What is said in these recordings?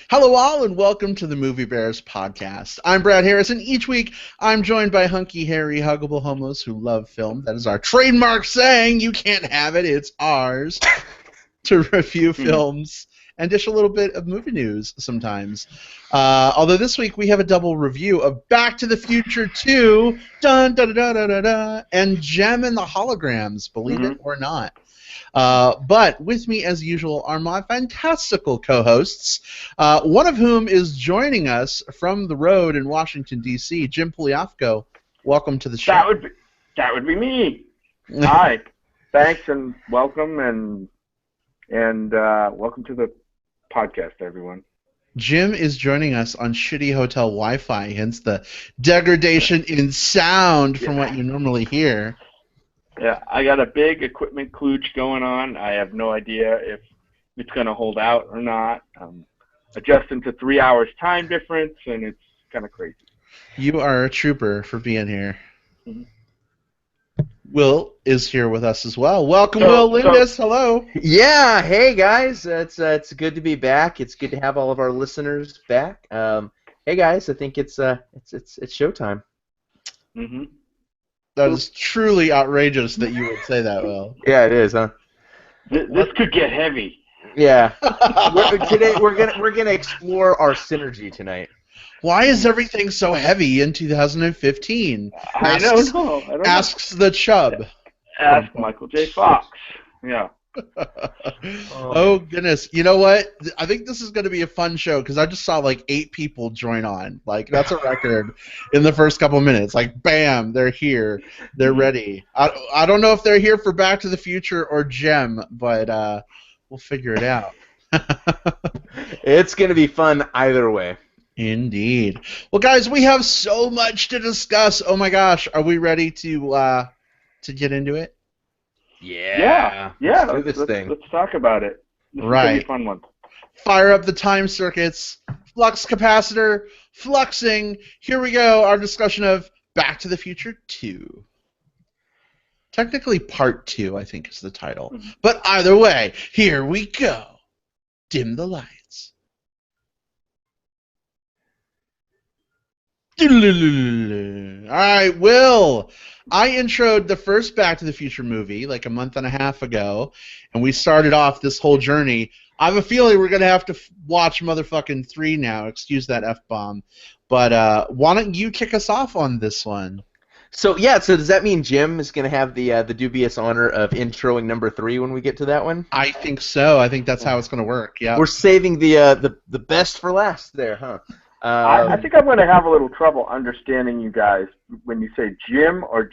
Hello, all, and welcome to the Movie Bears podcast. I'm Brad Harris, and each week I'm joined by hunky, hairy, huggable homos who love film. That is our trademark saying. You can't have it, it's ours. To review films and dish a little bit of movie news sometimes. Although this week we have a double review of Back to the Future 2, dun, dun, dun, dun, dun, dun, and Jem and the Holograms, believe it or not. But with me, as usual, are my fantastical co-hosts, one of whom is joining us from the road in Washington, D.C., Jim Poliafco. Welcome to the show. That would be me. Hi. Thanks and welcome and welcome to the podcast, everyone. Jim is joining us on shitty hotel Wi-Fi, hence the degradation in sound from what you normally hear. Yeah, I got a big equipment klooch going on. I have no idea if it's going to hold out or not. Adjusting to 3 hours time difference, and it's kind of crazy. You are a trooper for being here. Will is here with us as well. Welcome, Will Lindis. Hello. Yeah. Hey, guys. It's good to be back. It's good to have all of our listeners back. Hey, guys. I think it's showtime. Mm-hmm. That is truly outrageous that you would say that, Will. Yeah, it is, huh? This could get heavy. Yeah. Today we're gonna explore our synergy tonight. Why is everything so heavy in 2015? I don't know. Asks the Chub. Ask Michael J. Fox. Yeah. Oh, goodness. You know what? I think this is going to be a fun show because I just saw like 8 people join on. Like, that's a record in the first couple minutes. Like, bam, they're here. They're ready. I don't know if they're here for Back to the Future or Jem, but we'll figure it out. It's going to be fun either way. Indeed. Well, guys, we have so much to discuss. Oh, my gosh. Are we ready to get into it? Yeah. Let's do this thing. Let's talk about it. This is gonna be a fun one. Fire up the time circuits. Flux capacitor. Fluxing. Here we go. Our discussion of Back to the Future 2. Technically, Part 2, I think, is the title. But either way, here we go. Dim the lights. All right, Will. I introed the first Back to the Future movie like a month and a half ago, and we started off this whole journey. I have a feeling we're going to have to watch motherfucking 3 now. Excuse that F-bomb. But why don't you kick us off on this one? So does that mean Jim is going to have the dubious honor of introing number 3 when we get to that one? I think so. I think that's how it's going to work, yeah. We're saving the best for last there, huh? I think I'm going to have a little trouble understanding you guys when you say Jim or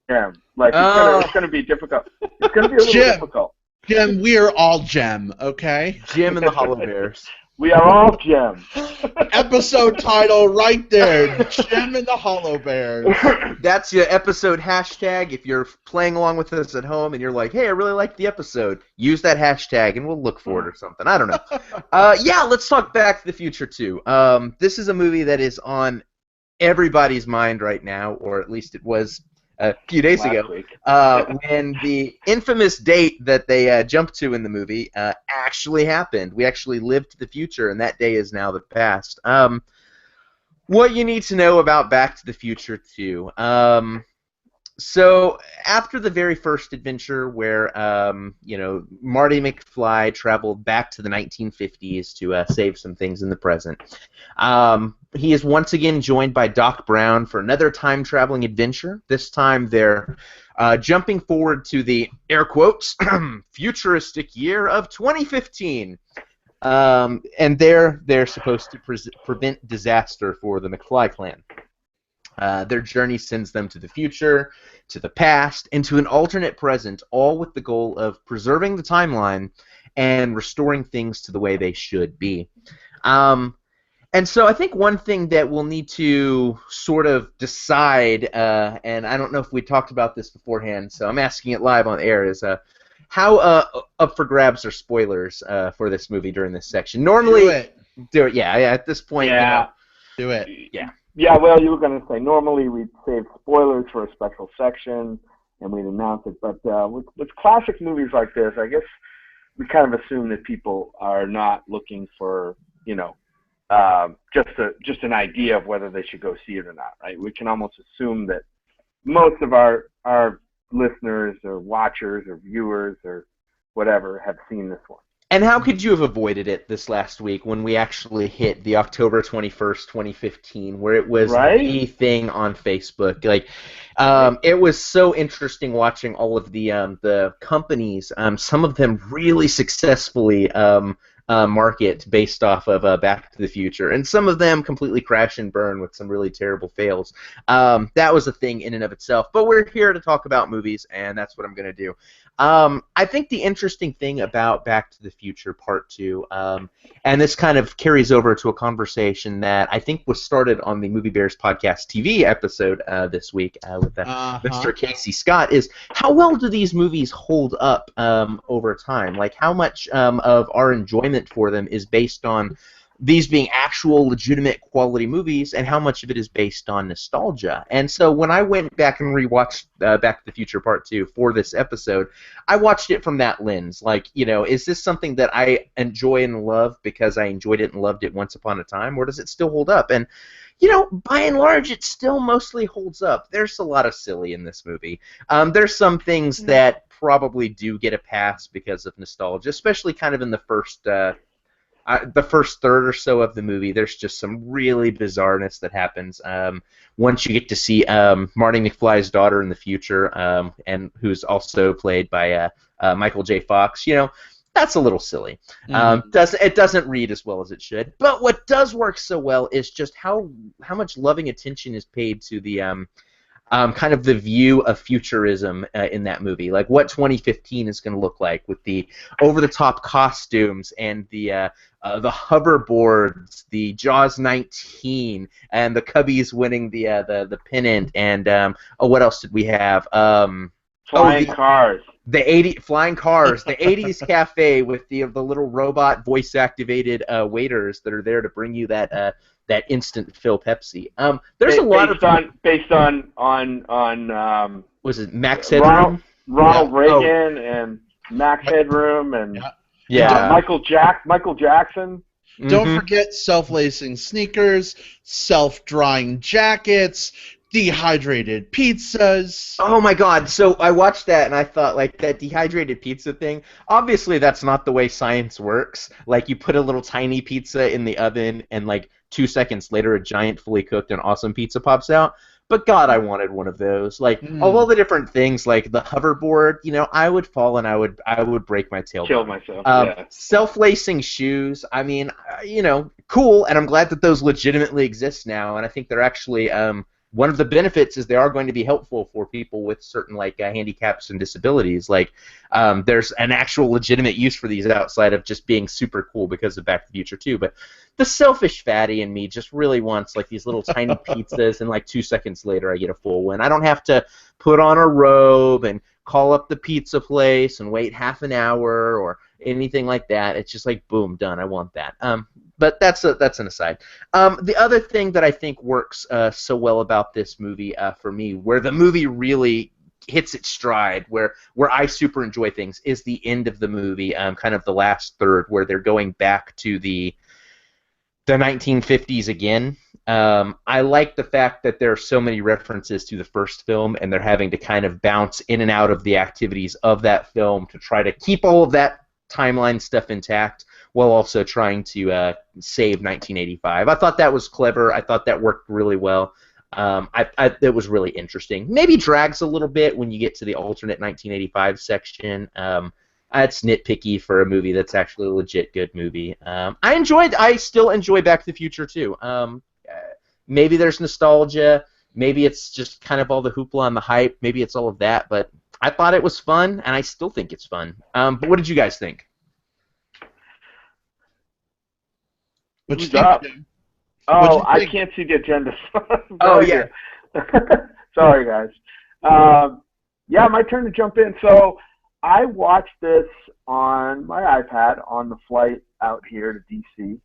Jem. Like, it's going to be difficult. It's going to be a little difficult. Jem, we are all Jem, okay? Jem and the Hollow Bears. We are all Jem. Episode title right there, Jem and the Hollow Bears. That's your episode hashtag. If you're playing along with us at home and you're like, hey, I really liked the episode, use that hashtag and we'll look for it or something. I don't know. Let's talk Back to the Future 2. This is a movie that is on everybody's mind right now, or at least it was a few days ago, when the infamous date that they jumped to in the movie actually happened. We actually lived to the future, and that day is now the past. What you need to know about Back to the Future 2. So after the very first adventure where, Marty McFly traveled back to the 1950s to save some things in the present, he is once again joined by Doc Brown for another time-traveling adventure. This time they're jumping forward to the, air quotes, futuristic year of 2015. And they're supposed to prevent disaster for the McFly clan. Their journey sends them to the future, to the past, and to an alternate present, all with the goal of preserving the timeline and restoring things to the way they should be. And so I think one thing that we'll need to sort of decide, and I don't know if we talked about this beforehand, so I'm asking it live on air, is how up for grabs are spoilers for this movie during this section? Normally, do it. Yeah. At this point, do it. Yeah. Yeah, well, you were going to say normally we'd save spoilers for a special section and we'd announce it, but with classic movies like this, I guess we kind of assume that people are not looking for, just an idea of whether they should go see it or not, right? We can almost assume that most of our listeners or watchers or viewers or whatever have seen this one. And how could you have avoided it this last week when we actually hit the October 21st, 2015, where it was the thing on Facebook? Like, it was so interesting watching all of the companies, some of them really successfully market based off of Back to the Future, and some of them completely crash and burn with some really terrible fails. That was a thing in and of itself. But we're here to talk about movies, and that's what I'm going to do. I think the interesting thing about Back to the Future Part 2, and this kind of carries over to a conversation that I think was started on the Movie Bears Podcast TV episode this week with Mr. Casey Scott, is how well do these movies hold up over time? Like, how much of our enjoyment for them is based on these being actual, legitimate, quality movies, and how much of it is based on nostalgia. And so when I went back and rewatched Back to the Future Part 2 for this episode, I watched it from that lens. Like, is this something that I enjoy and love because I enjoyed it and loved it once upon a time, or does it still hold up? And, by and large, it still mostly holds up. There's a lot of silly in this movie. There's some things that probably do get a pass because of nostalgia, especially kind of in the first third or so of the movie. There's just some really bizarreness that happens once you get to see Marty McFly's daughter in the future, and who's also played by Michael J. Fox. That's a little silly. It doesn't read as well as it should. But what does work so well is just how much loving attention is paid to the kind of the view of futurism in that movie, like what 2015 is going to look like with the over-the-top costumes and the hoverboards, the Jaws 19, and the Cubbies winning the pennant, and what else did we have? Flying cars. Flying cars, the 80s cafe with the little robot voice-activated waiters that are there to bring you that instant fill Pepsi. There's a lot based on was it Max Headroom? Ronald Reagan and Max Headroom and Michael Jackson. Don't forget self-lacing sneakers, self-drying jackets, dehydrated pizzas. Oh my god, so I watched that and I thought, like, that dehydrated pizza thing, obviously that's not the way science works. Like, you put a little tiny pizza in the oven and, like, 2 seconds later a giant fully cooked and awesome pizza pops out. But god, I wanted one of those. Like, all the different things, like the hoverboard, I would fall and I would break my tail. Kill myself, Self-lacing shoes, I mean, cool, and I'm glad that those legitimately exist now, and I think they're actually one of the benefits is they are going to be helpful for people with certain handicaps and disabilities. Like, there's an actual legitimate use for these outside of just being super cool because of Back to the Future 2. But the selfish fatty in me just really wants these little tiny pizzas, and 2 seconds later I get a full one. I don't have to put on a robe and call up the pizza place and wait half an hour or anything like that. It's just boom, done. I want that. But that's an aside. The other thing that I think works so well about this movie for me, where the movie really hits its stride, where I super enjoy things, is the end of the movie, kind of the last third, where they're going back to the 1950s again. I like the fact that there are so many references to the first film, and they're having to kind of bounce in and out of the activities of that film to try to keep all of that timeline stuff intact while also trying to save 1985. I thought that was clever. I thought that worked really well. It was really interesting. Maybe drags a little bit when you get to the alternate 1985 section. It's nitpicky for a movie that's actually a legit good movie. I still enjoy Back to the Future too. Maybe there's nostalgia. Maybe it's just kind of all the hoopla and the hype. Maybe it's all of that. But I thought it was fun, and I still think it's fun. But what did you guys think? What's up? Oh, I can't see the agenda. Oh, yeah. Sorry, guys. My turn to jump in. So I watched this on my iPad on the flight out here to D.C.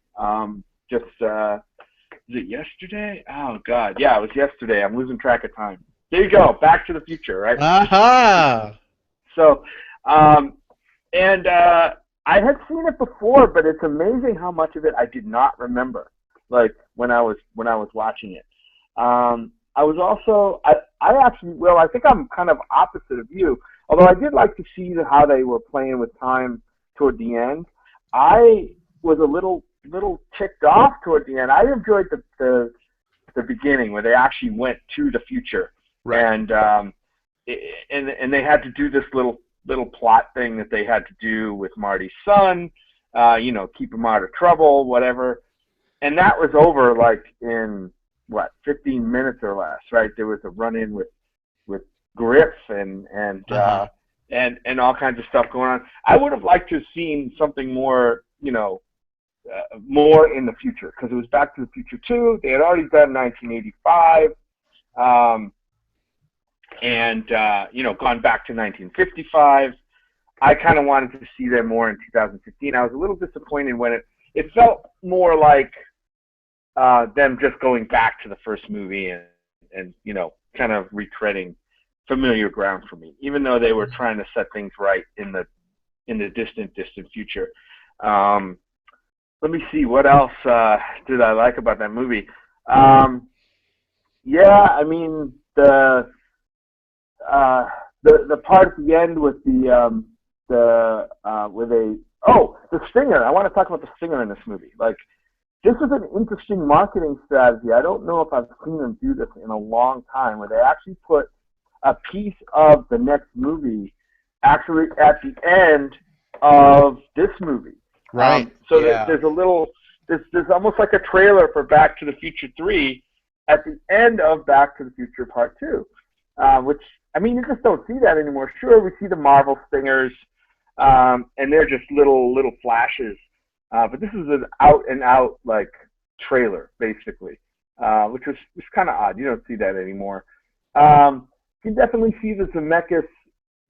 Was it yesterday? Oh, God. Yeah, it was yesterday. I'm losing track of time. There you go. Back to the Future, right? Aha! So, I had seen it before, but it's amazing how much of it I did not remember. like when I was watching it. I was also I actually, well, I think I'm kind of opposite of you. Although I did like to see how they were playing with time toward the end. I was a little ticked off toward the end. I enjoyed the beginning where they actually went to the future, Right. and they had to do this little plot thing that they had to do with Marty's son, keep him out of trouble, whatever. And that was over like in 15 minutes or less, right? There was a run-in with Griff and all kinds of stuff going on. I would have liked to have seen something more, more in the future, because it was Back to the Future 2. They had already done 1985, gone back to 1955. I kind of wanted to see them more in 2015. I was a little disappointed when it felt more like them just going back to the first movie and kind of retreading familiar ground for me, even though they were trying to set things right in the distant future. Let me see, what else did I like about that movie? Yeah, I mean the part at the end with the stinger. I want to talk about the stinger in this movie. Like, this is an interesting marketing strategy. I don't know if I've seen them do this in a long time, where they actually put a piece of the next movie actually at the end of this movie. Right. So there's almost like a trailer for Back to the Future 3 at the end of Back to the Future Part 2, which, I mean, you just don't see that anymore. Sure, we see the Marvel stingers, and they're just little flashes. But this is an out-and-out, like, trailer, basically, which was kind of odd. You don't see that anymore. You can definitely see the Zemeckis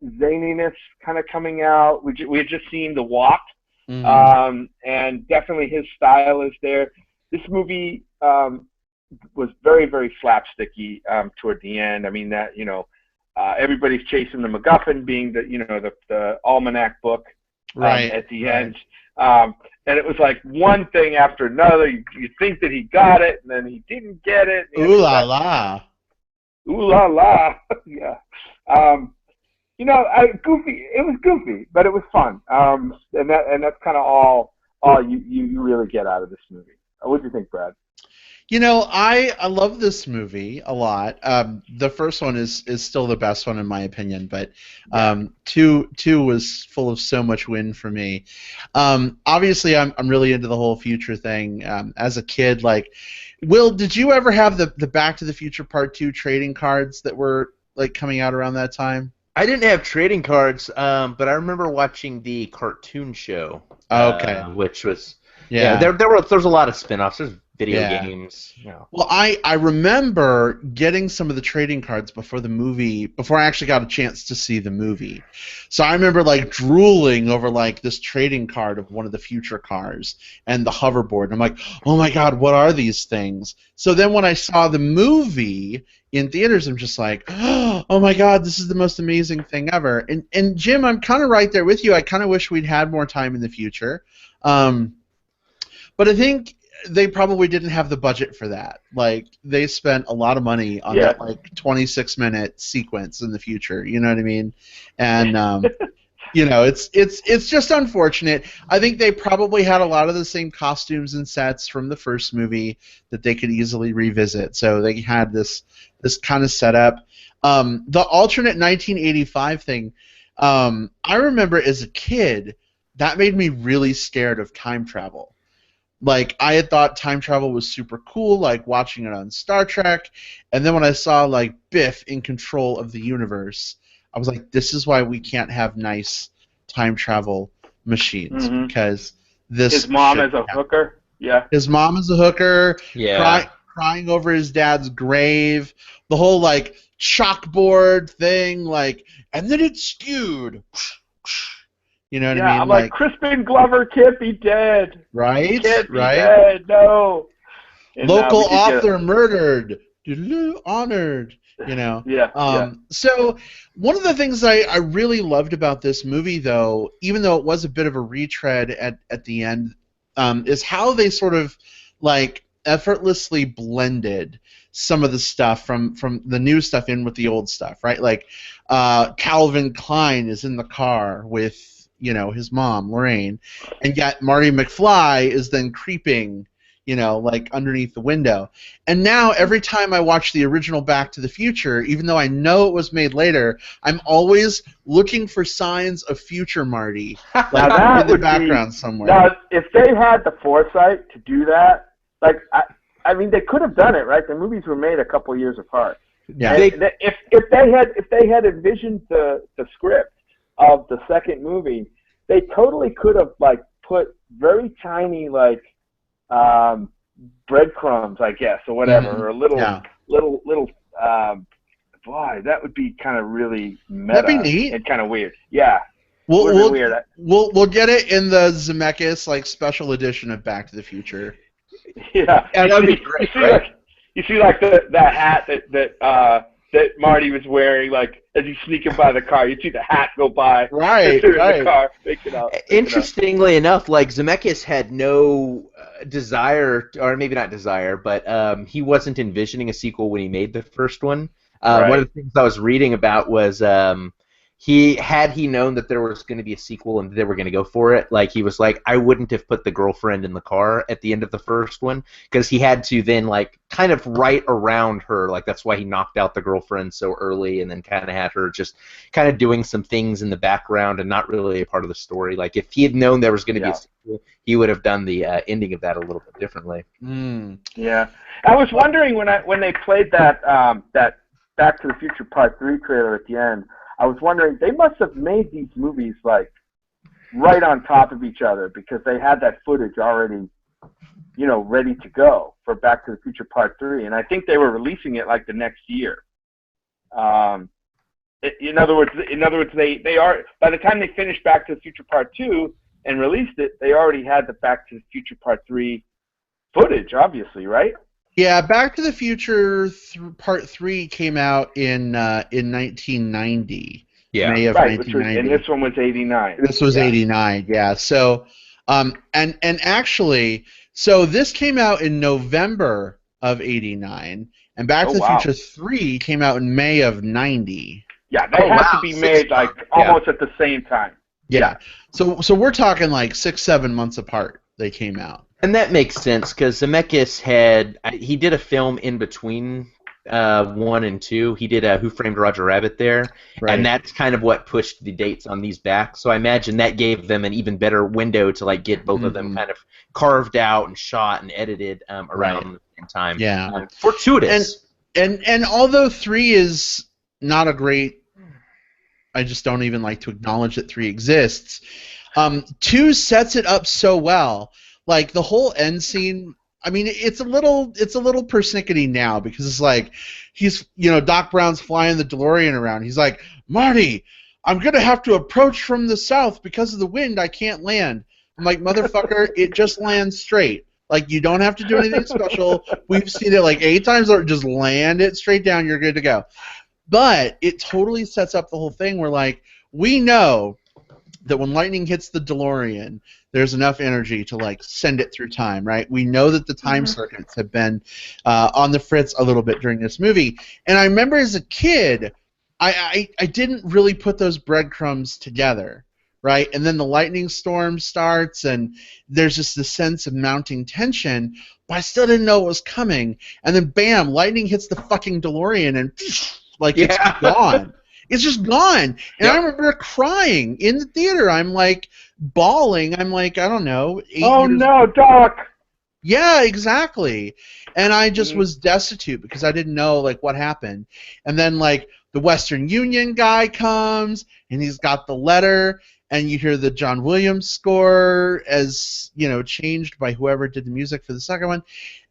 zaniness kind of coming out. We had just seen The Walk, and definitely his style is there. This movie was very, very slapsticky toward the end. I mean, that, everybody's chasing the MacGuffin, being the almanac book at the end. And it was like one thing after another. You think that he got it, and then he didn't get it. Ooh la la. Ooh la la. Yeah. Goofy. It was goofy, but it was fun. And that's kind of all you really get out of this movie. What do you think, Brad? I love this movie a lot. The first one is still the best one in my opinion, but two was full of so much win for me. Obviously, I'm really into the whole future thing. As a kid, like, Will, did you ever have the Back to the Future Part 2 trading cards that were like coming out around that time? I didn't have trading cards, but I remember watching the cartoon show. Okay. Which was there's a lot of spin-offs. There's video games. Well, I remember getting some of the trading cards before I actually got a chance to see the movie. So I remember like drooling over like this trading card of one of the future cars and the hoverboard. And I'm like, oh my God, what are these things? So then when I saw the movie in theaters, I'm just like, oh my God, this is the most amazing thing ever. And Jim, I'm kind of right there with you. I kind of wish we'd had more time in the future. But I think they probably didn't have the budget for that. Like, they spent a lot of money on that like 26-minute sequence in the future. You know what I mean? And it's just unfortunate. I think they probably had a lot of the same costumes and sets from the first movie that they could easily revisit. So they had this kind of setup. The alternate 1985 thing, I remember as a kid, that made me really scared of time travel. Like, I had thought time travel was super cool, like watching it on Star Trek, and then when I saw like Biff in control of the universe, I was like, this is why we can't have nice time travel machines, because his mom is a hooker. Yeah. His mom is a hooker. Yeah. Crying over his dad's grave. The whole like chalkboard thing, like, and then it's skewed. You know what I mean? I'm like, Crispin Glover can't be dead. Right? He can't be dead. No. And, local author murdered. Honored. So one of the things I really loved about this movie, though, even though it was a bit of a retread at the end, is how they sort of like effortlessly blended some of the stuff from the new stuff in with the old stuff, right? Like Calvin Klein is in the car with his mom Lorraine, and yet Marty McFly is then creeping like underneath the window. And now every time I watch the original Back to the Future, even though I know it was made later, I'm always looking for signs of future Marty, like in the background somewhere. Now, if they had the foresight to do that, like I mean, they could have done it, right? The movies were made a couple years apart. Yeah. If they had envisioned the script of the second movie, they totally could have like put very tiny like breadcrumbs, I guess, or whatever, or little. Boy, that would be kind of really meta. That'd be neat and kind of weird. Yeah. We'll weird. get it in the Zemeckis like special edition of Back to the Future. Yeah, that'd be great. You see like the hat that Marty was wearing, like as he's sneaking by the car. You see the hat go by. Right. The car, pick it up. Interestingly enough, like Zemeckis had no desire, or maybe not desire, but he wasn't envisioning a sequel when he made the first one. One of the things I was reading about was he known that there was going to be a sequel and they were going to go for it, like he was like, I wouldn't have put the girlfriend in the car at the end of the first one, because he had to then like kind of write around her, like that's why he knocked out the girlfriend so early and then kind of had her just kind of doing some things in the background and not really a part of the story. Like if he had known there was going to be a sequel, he would have done the ending of that a little bit differently. Yeah, I was wondering when they played that Back to the Future Part 3 trailer at the end, I was wondering, they must have made these movies like right on top of each other because they had that footage already, ready to go for Back to the Future Part 3, and I think they were releasing it like the next year. In other words, they are, by the time they finished Back to the Future Part 2 and released it, they already had the Back to the Future Part 3 footage, obviously, right? Yeah, Back to the Future Part 3 came out in 1990. Yeah, May of 1990. And this one was 89. This was 89, yeah. So, and actually, so this came out in November of 89, and Back to the Future 3 came out in May of 90. Yeah, they had to be made like almost at the same time. Yeah. So we're talking like 6-7 months apart. They came out. And that makes sense because Zemeckis he did a film in between 1 and 2. He did Who Framed Roger Rabbit there, and that's kind of what pushed the dates on these back. So I imagine that gave them an even better window to like get both of them kind of carved out and shot and edited around the same time. Yeah, fortuitous. And although 3 is not a great, I just don't even like to acknowledge that 3 exists. 2 sets it up so well. Like the whole end scene, I mean, it's a little persnickety now because it's like he's, Doc Brown's flying the DeLorean around. He's like, Marty, I'm gonna have to approach from the south because of the wind. I can't land. I'm like, motherfucker, it just lands straight. Like you don't have to do anything special. We've seen it like 8 times. Or just land it straight down. You're good to go. But it totally sets up the whole thing where like we know that when lightning hits the DeLorean, there's enough energy to like send it through time, right? We know that the time circuits have been on the fritz a little bit during this movie, and I remember as a kid, I didn't really put those breadcrumbs together, right? And then the lightning storm starts, and there's just this sense of mounting tension, but I still didn't know it was coming, and then bam, lightning hits the fucking DeLorean, and like it's gone. It's just gone. And I remember crying in the theater. I'm like bawling. I'm like, I don't know. 8 years no, Doc. Yeah, exactly. And I just was destitute because I didn't know like what happened. And then like the Western Union guy comes and he's got the letter, and you hear the John Williams score as, changed by whoever did the music for the second one.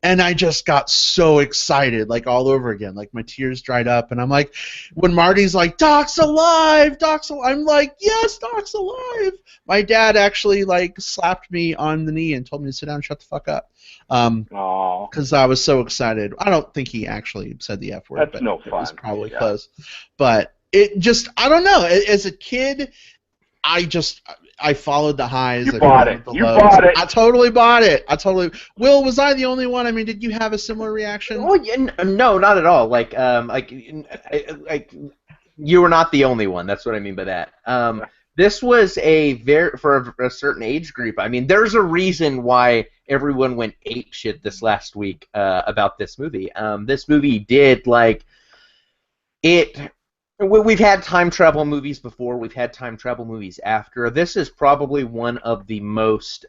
And I just got so excited, like all over again. Like my tears dried up, and I'm like, when Marty's like, Doc's alive, Doc's alive, I'm like, yes, Doc's alive. My dad actually like slapped me on the knee and told me to sit down and shut the fuck up. Because I was so excited. I don't think he actually said the F word. That's but no fun. It was probably close. But it just, I don't know. As a kid, I followed the highs. You I bought followed it. the You lows. bought it. I totally bought it. Will, was I the only one? I mean, did you have a similar reaction? Well, no, not at all. Like you were not the only one. That's what I mean by that. This was for a certain age group. I mean, there's a reason why everyone went apeshit this last week about this movie. This movie did like it. We've had time travel movies before. We've had time travel movies after. This is probably one of the most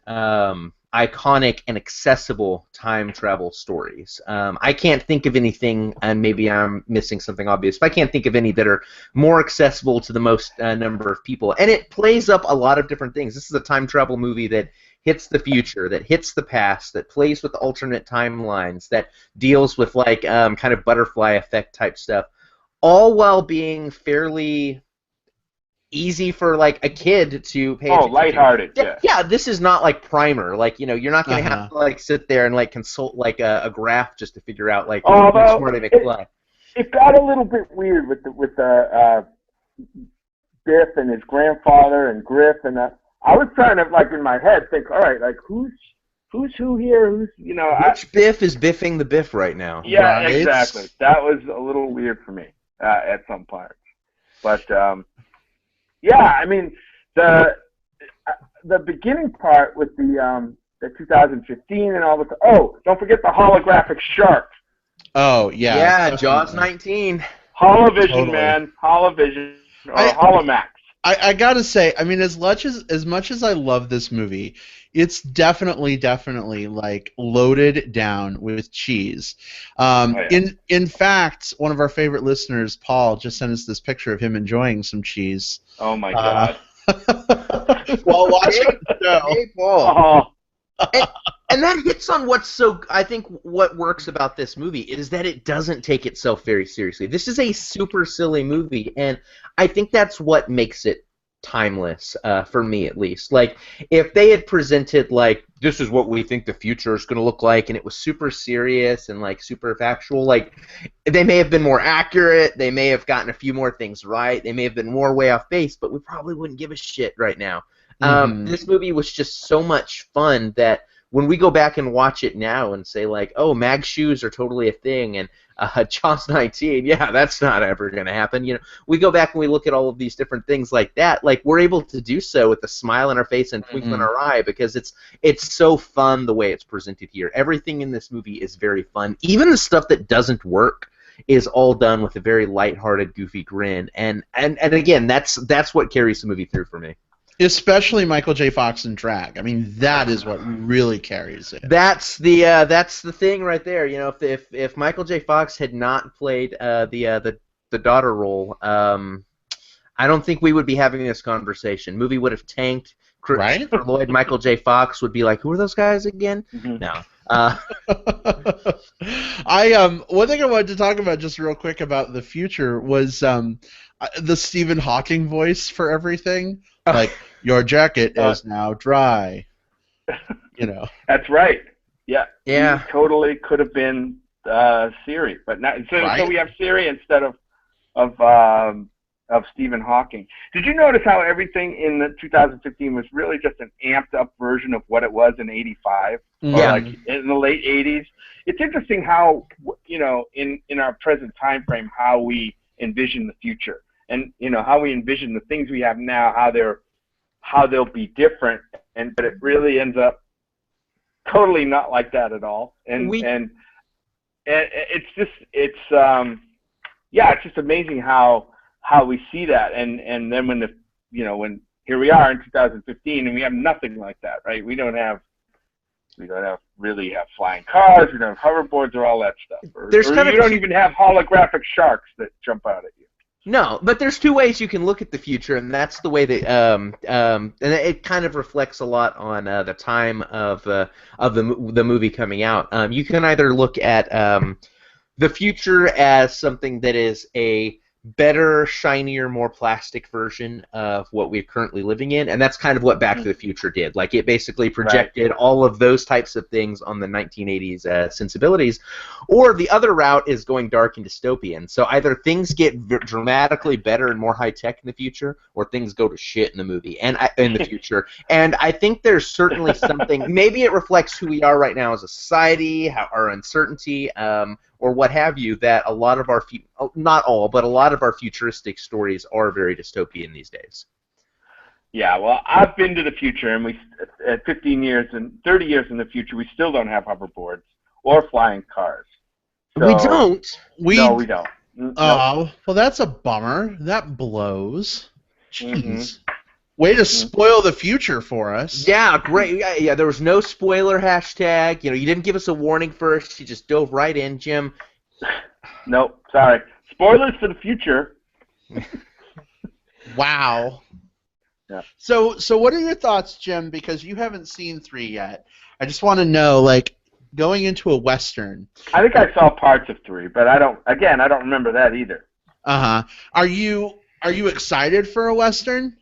iconic and accessible time travel stories. I can't think of anything, and maybe I'm missing something obvious, but I can't think of any that are more accessible to the most number of people. And it plays up a lot of different things. This is a time travel movie that hits the future, that hits the past, that plays with alternate timelines, that deals with like kind of butterfly effect type stuff, all while being fairly easy for like a kid to pay attention lighthearted, to. yeah. Yeah, this is not like Primer. Like, you're not going to Uh-huh. have to like sit there and like consult like a graph just to figure out like Although Marty McFly. it got a little bit weird with the Biff and his grandfather and Griff, and I was trying to like in my head think, all right, like who's who here? Who's Which Biff is biffing the Biff right now? Yeah, Right. exactly. That was a little weird for me at some parts, but yeah, I mean the beginning part with the 2015 and all the don't forget the holographic shark. Oh yeah. Yeah, Jaws definitely. 19. Holovision, Totally. man. Holovision or I- Holomax. I gotta say, I mean, as much as I love this movie, it's definitely like loaded down with cheese. Yeah. In fact, one of our favorite listeners, Paul, just sent us this picture of him enjoying some cheese Oh my God. while watching the show. Hey, Paul. Oh, And that hits on I think what works about this movie is that it doesn't take itself very seriously. This is a super silly movie, and I think that's what makes it timeless, for me at least. Like, if they had presented, like, this is what we think the future is going to look like, and it was super serious and, like, super factual, like, they may have been more accurate, they may have gotten a few more things right, they may have been more way off base, but we probably wouldn't give a shit right now. This movie was just so much fun that when we go back and watch it now and say, like, oh, mag shoes are totally a thing, and Jaws 19, yeah, that's not ever going to happen. We go back and we look at all of these different things like that. Like, we're able to do so with a smile on our face and twinkle in our eye because it's so fun the way it's presented here. Everything in this movie is very fun. Even the stuff that doesn't work is all done with a very lighthearted, goofy grin. And again, that's what carries the movie through for me. Especially Michael J. Fox in drag. I mean, that is what really carries it. That's the thing right there. If Michael J. Fox had not played the daughter role, I don't think we would be having this conversation. Movie would have tanked. Right? Christopher Lloyd, Michael J. Fox would be like, who are those guys again? Mhm. No. One thing I wanted to talk about just real quick about the future was the Stephen Hawking voice for everything. Like, your jacket is now dry. that's right. Yeah. Yeah. He totally could have been Siri, but not. So Right. we have Siri instead of Stephen Hawking. Did you notice how everything in the 2015 was really just an amped up version of what it was in '85? Yeah. Or like in the late '80s. It's interesting how in our present time frame how we envision the future, and how we envision the things we have now, how they'll be different, but it really ends up totally not like that at all. And it's just amazing how we see that, and then when here we are in 2015 and we have nothing like that, right? We don't really have flying cars, we don't have hoverboards or all that stuff. You don't even have holographic sharks that jump out at you. No, but there's two ways you can look at the future, and that's the way that and it kind of reflects a lot on the time of the movie coming out. You can either look at the future as something that is a better, shinier, more plastic version of what we're currently living in, and that's kind of what Back to the Future did. Like, it basically projected all of those types of things on the 1980s sensibilities. Or the other route is going dark and dystopian. So either things get dramatically better and more high-tech in the future, or things go to shit in the movie and in the future. And I think there's certainly something, maybe it reflects who we are right now as a society, our uncertainty, or what have you, that a lot of our, not all, but a lot of our futuristic stories are very dystopian these days. Yeah, well, I've been to the future, and at 15 years and 30 years in the future, we still don't have hoverboards or flying cars. So, we don't. No, we don't. Oh, well, that's a bummer. That blows. Jeez. Way to spoil the future for us. Yeah, great. Yeah, there was no spoiler hashtag. You didn't give us a warning first. You just dove right in, Jim. Nope, sorry. Spoilers for the future. Wow. Yeah. So what are your thoughts, Jim? Because you haven't seen 3 yet. I just want to know, like, going into a Western. I think I saw parts of 3, but I don't remember that either. Uh-huh. Are you excited for a Western?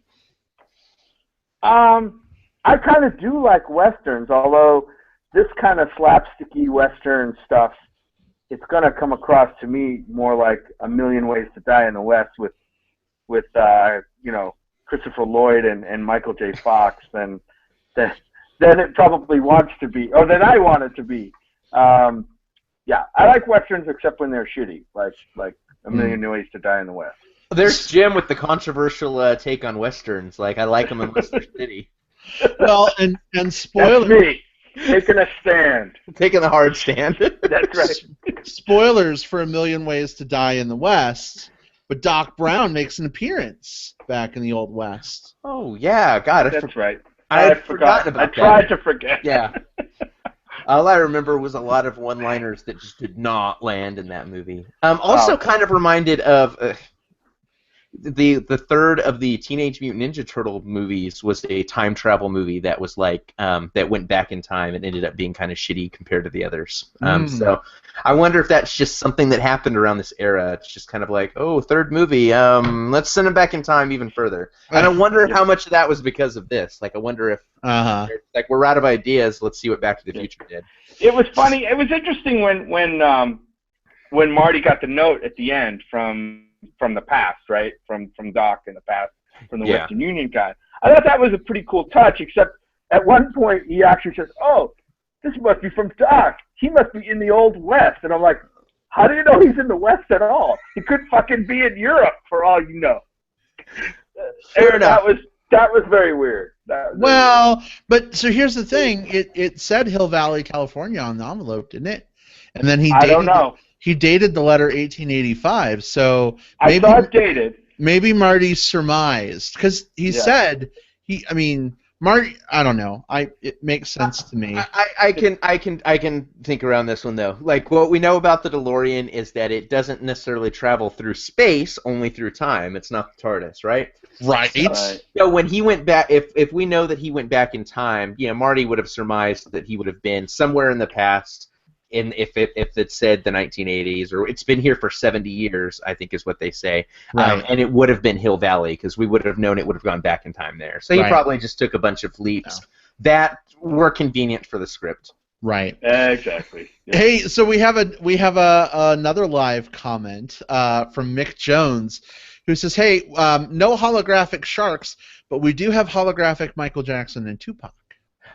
I kind of do like Westerns, although this kind of slapsticky Western stuff, it's going to come across to me more like A Million Ways to Die in the West with Christopher Lloyd and Michael J. Fox than it probably wants to be, or than I want it to be. Yeah, I like Westerns except when they're shitty, like A Million Ways to Die in the West. There's Jim with the controversial take on Westerns. Like, I like them unless they're shitty. Well, and spoilers. That's me, taking a stand. Taking the hard stand. That's right. Spoilers for A Million Ways to Die in the West, but Doc Brown makes an appearance back in the Old West. Oh, yeah. God, that's right. I had forgotten about that. I tried to forget. Yeah. All I remember was a lot of one-liners that just did not land in that movie. Also kind of reminded of... The third of the Teenage Mutant Ninja Turtle movies was a time travel movie that was like that went back in time and ended up being kind of shitty compared to the others. So I wonder if that's just something that happened around this era. It's just kind of like, oh, third movie, let's send them back in time even further. And I wonder how much of that was because of this. Like, I wonder if like, we're out of ideas. Let's see what Back to the Future did. It was funny. It was interesting when Marty got the note at the end from the past, right? From Doc in the past, from the Western Union guy. I thought that was a pretty cool touch, except at one point he actually says, oh, this must be from Doc. He must be in the Old West. And I'm like, how do you know he's in the West at all? He could fucking be in Europe for all you know. Fair enough. That was very weird. Well, but so here's the thing. It said Hill Valley, California on the envelope, didn't it? And then I don't know. He dated the letter 1885, so maybe, I saw it dated. Maybe Marty surmised, because he said Marty. I don't know. It makes sense to me. I can think around this one though. Like, what we know about the DeLorean is that it doesn't necessarily travel through space, only through time. It's not the TARDIS, right? Right. So when he went back, if we know that he went back in time, Marty would have surmised that he would have been somewhere in the past. If it said the 1980s, or it's been here for 70 years, I think is what they say, right. And it would have been Hill Valley, because we would have known it would have gone back in time there. So he probably just took a bunch of leaps that were convenient for the script. Right. Exactly. Yeah. Hey, so we have another live comment from Mick Jones, who says, "Hey, no holographic sharks, but we do have holographic Michael Jackson and Tupac."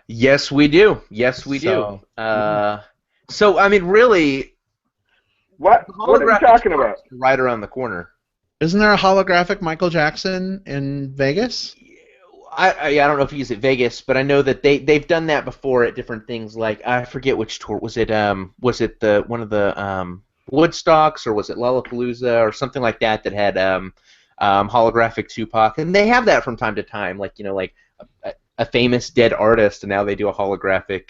Yes, we do. Yes, we do. So, I mean, really, what are you talking about? Right around the corner. Isn't there a holographic Michael Jackson in Vegas? I don't know if he's at Vegas, but I know that they've done that before at different things. Like, I forget which tour was it. Was it one of the Woodstocks, or was it Lollapalooza or something like that had holographic Tupac? And they have that from time to time, like a famous dead artist, and now they do a holographic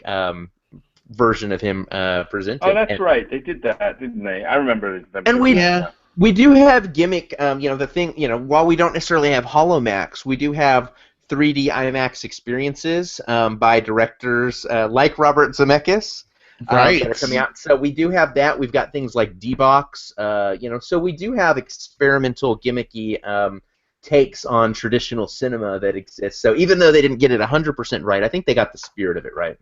version of him presented. Oh, that's right. They did that, didn't they? I remember them. And we do have gimmick. The thing. While we don't necessarily have Holomax, we do have 3D IMAX experiences by directors like Robert Zemeckis. Right. that are coming out. So we do have that. We've got things like D-Box. So we do have experimental, gimmicky takes on traditional cinema that exists. So even though they didn't get it 100% right, I think they got the spirit of it right.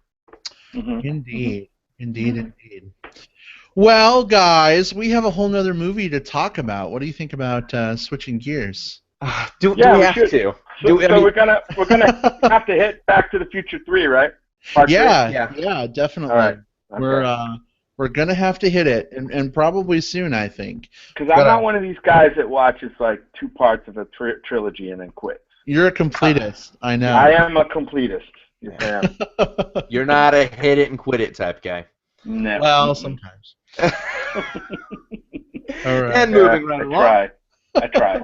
Mm-hmm. Indeed. Indeed. Well, guys, we have a whole nother movie to talk about. What do you think about switching gears? Do we have to? So we're gonna have to hit Back to the Future 3, right? Part 3? Yeah, definitely. All right. Okay. We're gonna have to hit it, and probably soon, I think. Because I'm not one of these guys that watches like 2 parts of a trilogy and then quits. You're a completist, I know. I am a completist. Yes, I am. You're not a hit it and quit it type guy. No. Well, sometimes. All right. And moving right along. I try.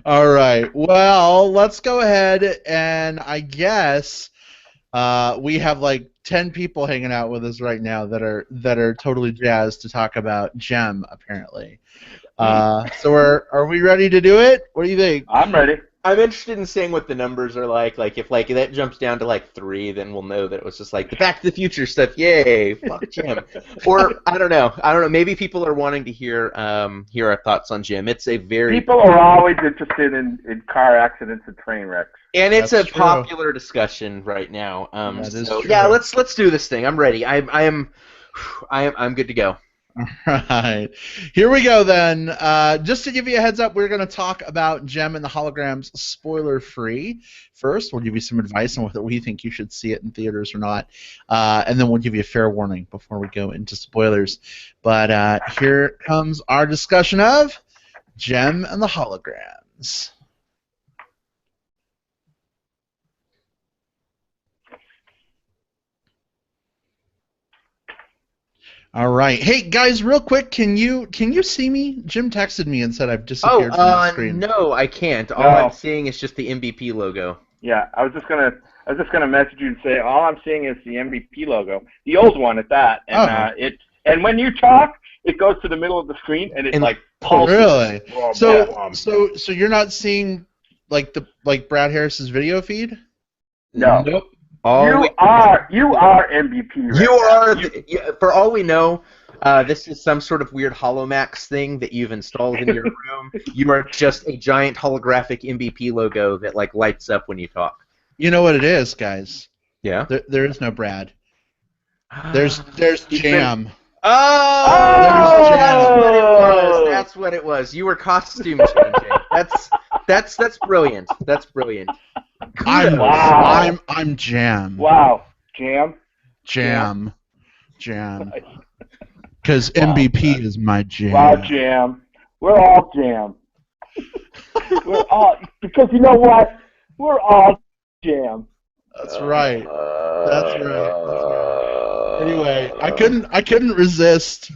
All right. Well, let's go ahead and I guess we have like 10 people hanging out with us right now that are totally jazzed to talk about Jem, apparently. So are we ready to do it? What do you think? I'm ready. I'm interested in seeing what the numbers are like. Like if like that jumps down to like 3, then we'll know that it was just like the Back to the Future stuff. Yay, fuck Jem. Or I don't know. Maybe people are wanting to hear our thoughts on Jem. It's a very people are always interested in car accidents and train wrecks. And it's That's a true. popular discussion right now. That is so true. yeah, let's do this thing. I'm ready. I'm good to go. All right. Here we go then. Just to give you a heads up, we're going to talk about Jem and the Holograms spoiler-free. First, we'll give you some advice on whether we think you should see it in theaters or not. And then we'll give you a fair warning before we go into spoilers. But here comes our discussion of Jem and the Holograms. All right. Hey guys, real quick, can you see me? Jim texted me and said I've disappeared from the screen. No, I can't. All I'm seeing is just the MBP logo. Yeah, I was just gonna message you and say all I'm seeing is the MBP logo, the old one at that, and and when you talk, it goes to the middle of the screen and it like pulses. Really? So you're not seeing like Brad Harris's video feed? No. Nope. You are MBP. Right you are. For all we know, this is some sort of weird Holomax thing that you've installed in your room. You are just a giant holographic MBP logo that like lights up when you talk. You know what it is, guys? Yeah. There is no Brad. There's Jam. That's what it was. You were costume changing. That's brilliant. That's brilliant. I'm Jam. Wow, Jam. Because MBP is my jam. Wow, Jam. We're all Jam. We're all because you know what? We're all Jam. That's right. That's right. Anyway, I couldn't resist.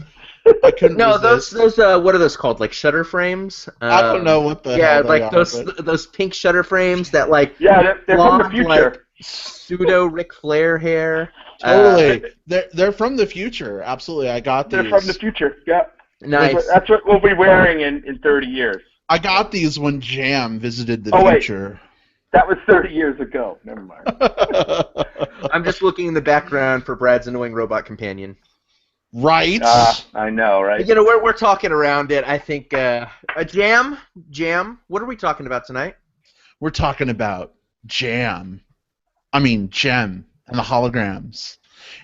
No, those what are those called? Like shutter frames? I don't know what the hell they are, those pink shutter frames that like they're from the future. Like, pseudo Ric Flair hair. Totally, they're from the future. Absolutely, I got these. They're from the future. Yeah. Nice. That's what we'll be wearing in 30 years. I got these when Jam visited the future. That was 30 years ago. Never mind. I'm just looking in the background for Brad's annoying robot companion. Right. I know, right? You know, we're talking around it. I think Jam. What are we talking about tonight? We're talking about Jem and the Holograms.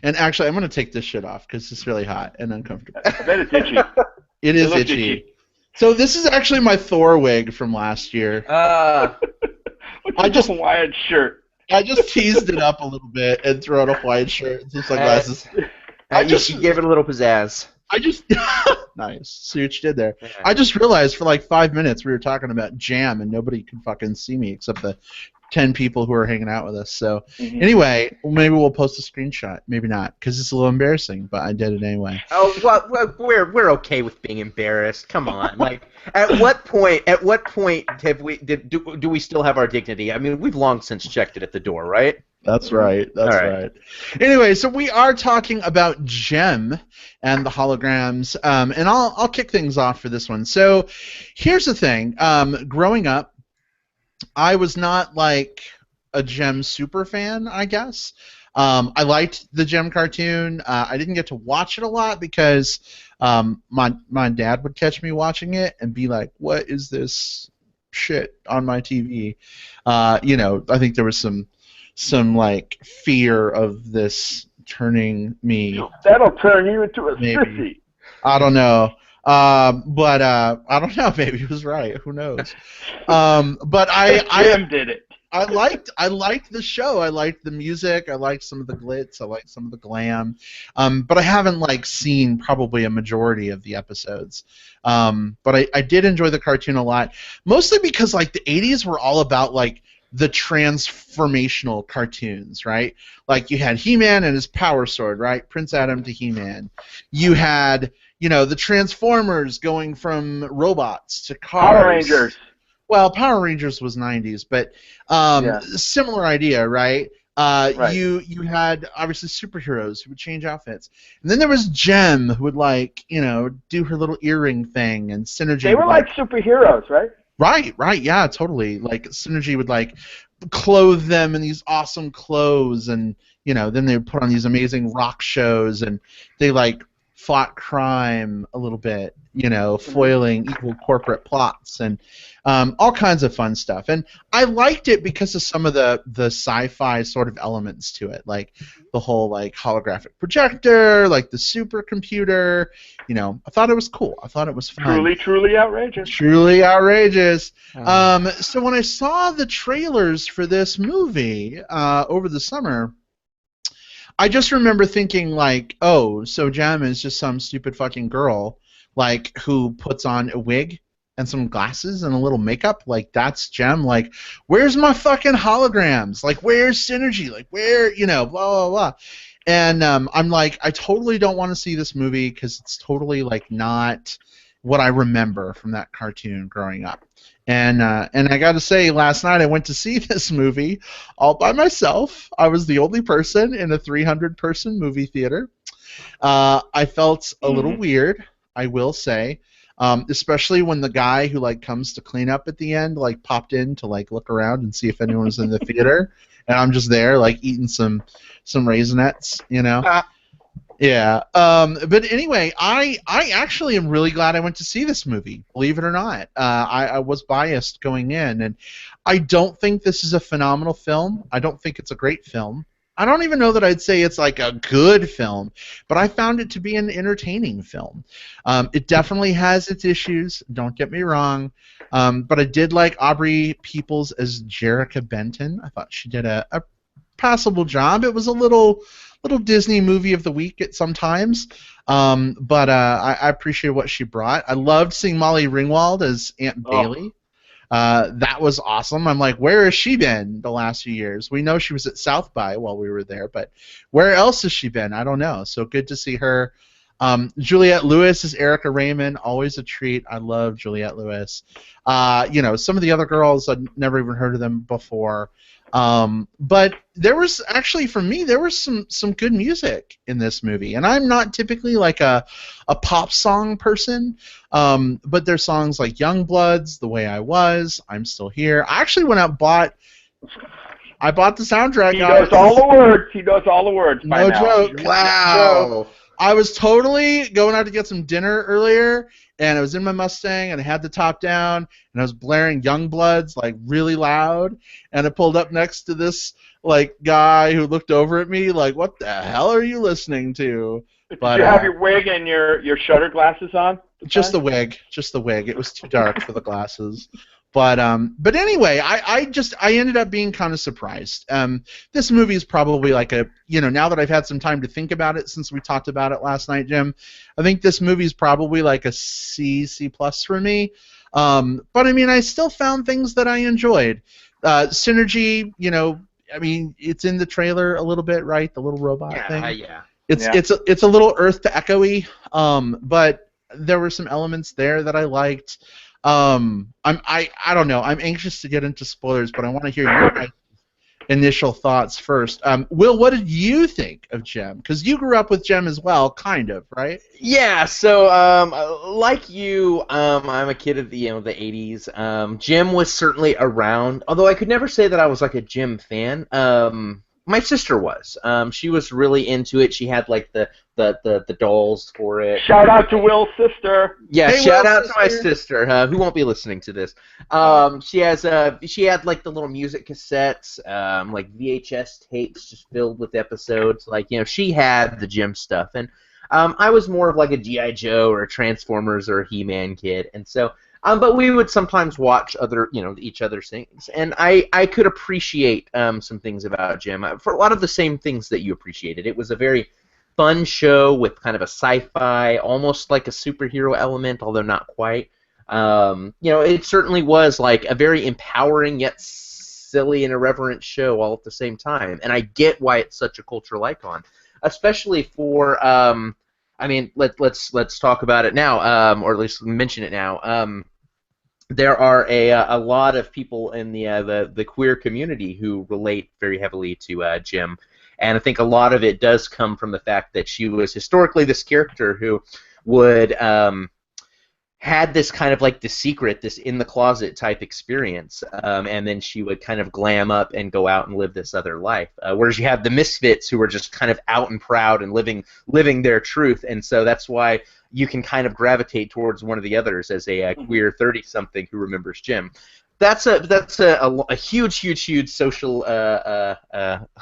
And actually, I'm going to take this shit off because it's really hot and uncomfortable. I bet it's itchy. It is itchy. So this is actually my Thor wig from last year. I just Hawaiian shirt. I just teased it up a little bit and threw on a Hawaiian shirt and some sunglasses. You gave it a little pizzazz. Nice. See what you did there. Yeah. I just realized for like 5 minutes we were talking about Jam and nobody could fucking see me except the 10 people who are hanging out with us. So anyway, maybe we'll post a screenshot. Maybe not, because it's a little embarrassing, but I did it anyway. Oh, well, we're okay with being embarrassed. Come on, like at what point do we still have our dignity? I mean, we've long since checked it at the door, right? That's right. That's right. Anyway, so we are talking about Jem and the Holograms, and I'll kick things off for this one. So here's the thing. Growing up, I was not like a Jem super fan, I guess. I liked the Jem cartoon. I didn't get to watch it a lot because my dad would catch me watching it and be like, "What is this shit on my TV?" I think there was some like fear of this turning me. That'll turn you into a Maybe. sissy. I don't know. But I don't know. Maybe he was right. Who knows? But Jim did it. I liked the show. I liked the music. I liked some of the glitz. I liked some of the glam. But I haven't like seen probably a majority of the episodes. But I did enjoy the cartoon a lot, mostly because like the '80s were all about like the transformational cartoons, right? Like you had He-Man and his power sword, right? Prince Adam to He-Man. You had the Transformers going from robots to cars. Power Rangers. Well, Power Rangers was '90s, but similar idea, right? Right. You had obviously superheroes who would change outfits, and then there was Jem who would like do her little earring thing, and Synergy. They were like superheroes, right? Right, yeah, totally. Like Synergy would like clothe them in these awesome clothes, and then they would put on these amazing rock shows, and they like fought crime a little bit, foiling evil corporate plots and all kinds of fun stuff. And I liked it because of some of the sci-fi sort of elements to it, like the whole like holographic projector, like the supercomputer. I thought it was cool. I thought it was fun. Truly outrageous. Truly outrageous. So when I saw the trailers for this movie over the summer, I just remember thinking, like, oh, so Jem is just some stupid fucking girl, like, who puts on a wig and some glasses and a little makeup. Like, that's Jem. Like, where's my fucking holograms? Like, where's Synergy? Like, where, blah, blah, blah. And I'm like, I totally don't want to see this movie because it's totally, like, not what I remember from that cartoon growing up. And I got to say, last night I went to see this movie all by myself. I was the only person in a 300-person movie theater. I felt a little weird, I will say, especially when the guy who like comes to clean up at the end like popped in to like look around and see if anyone was in the theater, and I'm just there like eating some Raisinets, Yeah, but anyway, I actually am really glad I went to see this movie, believe it or not. I was biased going in, and I don't think this is a phenomenal film. I don't think it's a great film. I don't even know that I'd say it's like a good film, but I found it to be an entertaining film. It definitely has its issues, don't get me wrong, but I did like Aubrey Peoples as Jerrica Benton. I thought she did a passable job. It was a little Disney movie of the week at sometimes, but I appreciate what she brought. I loved seeing Molly Ringwald as Aunt Bailey. That was awesome. I'm like, where has she been the last few years? We know she was at South by while we were there, but where else has she been? I don't know. So good to see her. Juliette Lewis is Erica Raymond, always a treat. I love Juliette Lewis. Some of the other girls, I'd never even heard of them before. But there was actually, for me, there was some good music in this movie, and I'm not typically like a pop song person, but there's songs like Youngbloods, The Way I Was, I'm Still Here. I actually went out and bought the soundtrack. He knows all the words. He knows all the words. No joke. Wow. I was totally going out to get some dinner earlier, and I was in my Mustang, and I had the top down, and I was blaring Youngbloods like really loud, and I pulled up next to this like guy who looked over at me like, "What the hell are you listening to?" Did you have your wig and your shutter glasses on? Just the wig. It was too dark for the glasses. But anyway, I ended up being kind of surprised. This movie is probably like now that I've had some time to think about it since we talked about it last night, Jim, I think this movie is probably like a C+ for me. But I mean, I still found things that I enjoyed. Synergy, I mean, it's in the trailer a little bit, right? The little robot thing. Yeah. It's a little Earth to Echoey, but there were some elements there that I liked. I don't know. I'm anxious to get into spoilers, but I want to hear your guys' initial thoughts first. Will, what did you think of Jem? Because you grew up with Jem as well, kind of, right? Yeah. So, like you, I'm a kid of the 80s. Jem was certainly around, although I could never say that I was like a Jem fan. My sister was. She was really into it. She had like the dolls for it. Shout out to Will's sister. Yeah, Hey, shout Will's out to my sister. sister, who won't be listening to this. She had like the little music cassettes, like VHS tapes just filled with episodes. Like, you know, she had the Jem stuff, and I was more of like a G.I. Joe or a Transformers or a He-Man kid, and so. But we would sometimes watch each other's things, and I could appreciate some things about Jem for a lot of the same things that you appreciated. It was a very fun show with kind of a sci-fi, almost like a superhero element, although not quite. It certainly was like a very empowering yet silly and irreverent show all at the same time, and I get why it's such a cultural icon, especially for. Let's talk about it now, or at least mention it now. There are a lot of people in the queer community who relate very heavily to Jem, and I think a lot of it does come from the fact that she was historically this character who would had this kind of like the secret, this in the closet type experience, and then she would kind of glam up and go out and live this other life. Whereas you have the misfits who are just kind of out and proud and living their truth, and so that's why you can kind of gravitate towards one of the others as a queer 30-something who remembers Jem. That's a huge social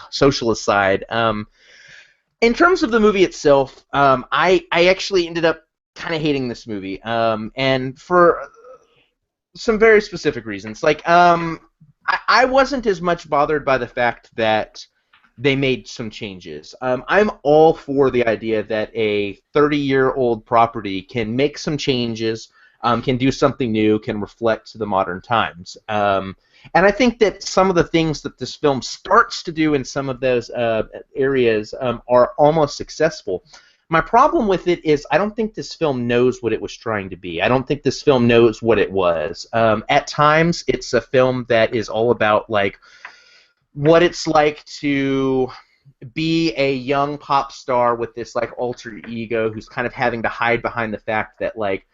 social aside. In terms of the movie itself, I actually ended up kind of hating this movie, and for some very specific reasons. Like, I wasn't as much bothered by the fact that they made some changes. I'm all for the idea that a 30-year-old property can make some changes, can do something new, can reflect the modern times. And I think that some of the things that this film starts to do in some of those areas are almost successful. My problem with it is I don't think this film knows what it was trying to be. I don't think this film knows what it was. At times, it's a film that is all about like what it's like to be a young pop star with this like alter ego who's kind of having to hide behind the fact that like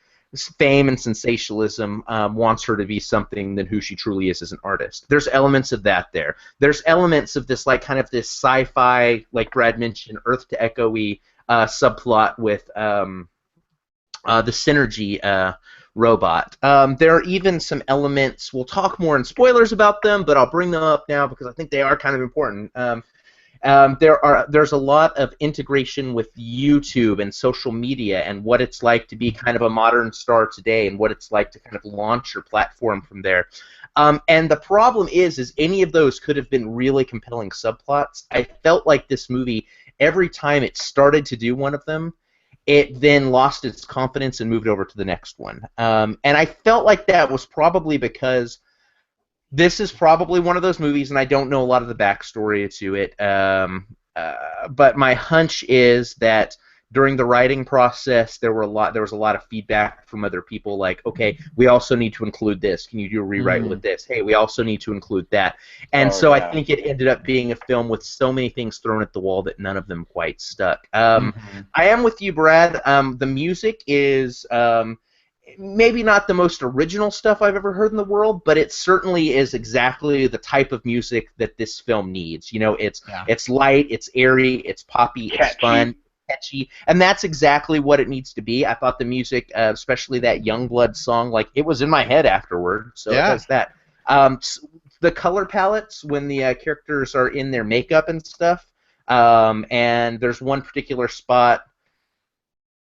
fame and sensationalism wants her to be something than who she truly is as an artist. There's elements of that there. There's elements of this like kind of this sci-fi, like Brad mentioned, Earth to Echo-y subplot with the Synergy robot. There are even some elements, we'll talk more in spoilers about them, but I'll bring them up now because I think they are kind of important. There's a lot of integration with YouTube and social media and what it's like to be kind of a modern star today and what it's like to kind of launch your platform from there. And the problem is any of those could have been really compelling subplots. I felt like this movie, every time it started to do one of them, it then lost its confidence and moved over to the next one. And I felt like that was probably because this is probably one of those movies, and I don't know a lot of the backstory to it, but my hunch is that during the writing process, there was a lot of feedback from other people, like, okay, we also need to include this. Can you do a rewrite with this? Hey, we also need to include that. And I think it ended up being a film with so many things thrown at the wall that none of them quite stuck. I am with you, Brad. The music is maybe not the most original stuff I've ever heard in the world, but it certainly is exactly the type of music that this film needs. You know, it's light, it's airy, it's poppy, it's fun. Catchy, and that's exactly what it needs to be. I thought the music, especially that Youngblood song, like it was in my head afterward. So it does that. The color palettes when the characters are in their makeup and stuff, and there's one particular spot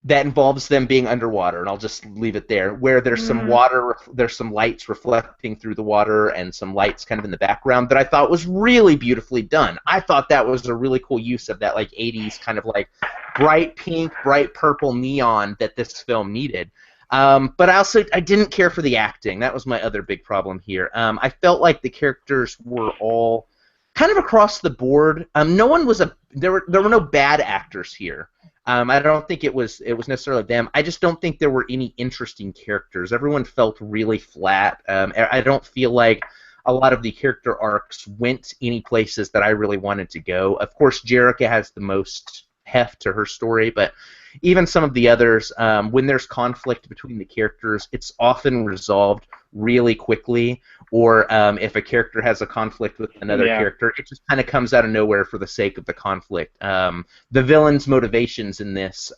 that involves them being underwater, and I'll just leave it there, where there's some water, there's some lights reflecting through the water and some lights kind of in the background that I thought was really beautifully done. I thought that was a really cool use of that like 80s kind of like bright pink, bright purple neon that this film needed. But I didn't care for the acting. That was my other big problem here. I felt like the characters were all kind of across the board. No one was there were no bad actors here. I don't think it was necessarily them. I just don't think there were any interesting characters. Everyone felt really flat. I don't feel like a lot of the character arcs went any places that I really wanted to go. Of course, Jerrica has the most heft to her story, but even some of the others, when there's conflict between the characters, it's often resolved really quickly, or if a character has a conflict with another character, it just kind of comes out of nowhere for the sake of the conflict. The villain's motivations in this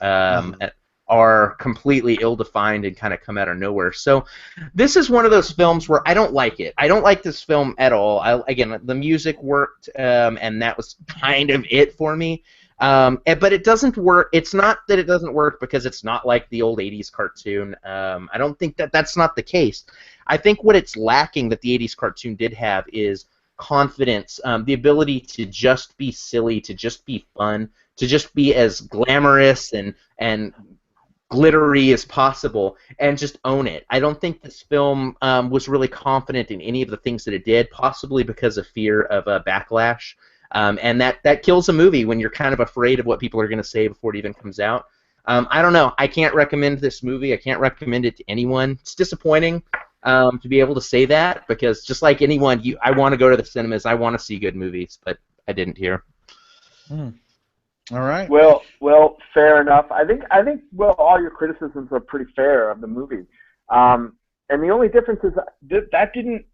are completely ill-defined and kind of come out of nowhere. So this is one of those films where I don't like it. I don't like this film at all. Again, the music worked, and that was kind of it for me. But it doesn't work. It's not that it doesn't work because it's not like the old 80s cartoon. I don't think that's not the case. I think what it's lacking that the 80s cartoon did have is confidence, the ability to just be silly, to just be fun, to just be as glamorous and glittery as possible, and just own it. I don't think this film was really confident in any of the things that it did, possibly because of fear of a backlash. And that kills a movie when you're kind of afraid of what people are going to say before it even comes out. I don't know. I can't recommend this movie. I can't recommend it to anyone. It's disappointing to be able to say that, because just like anyone, I want to go to the cinemas. I want to see good movies, but I didn't here. All right. Well, fair enough. I think all your criticisms are pretty fair of the movie. And the only difference is that didn't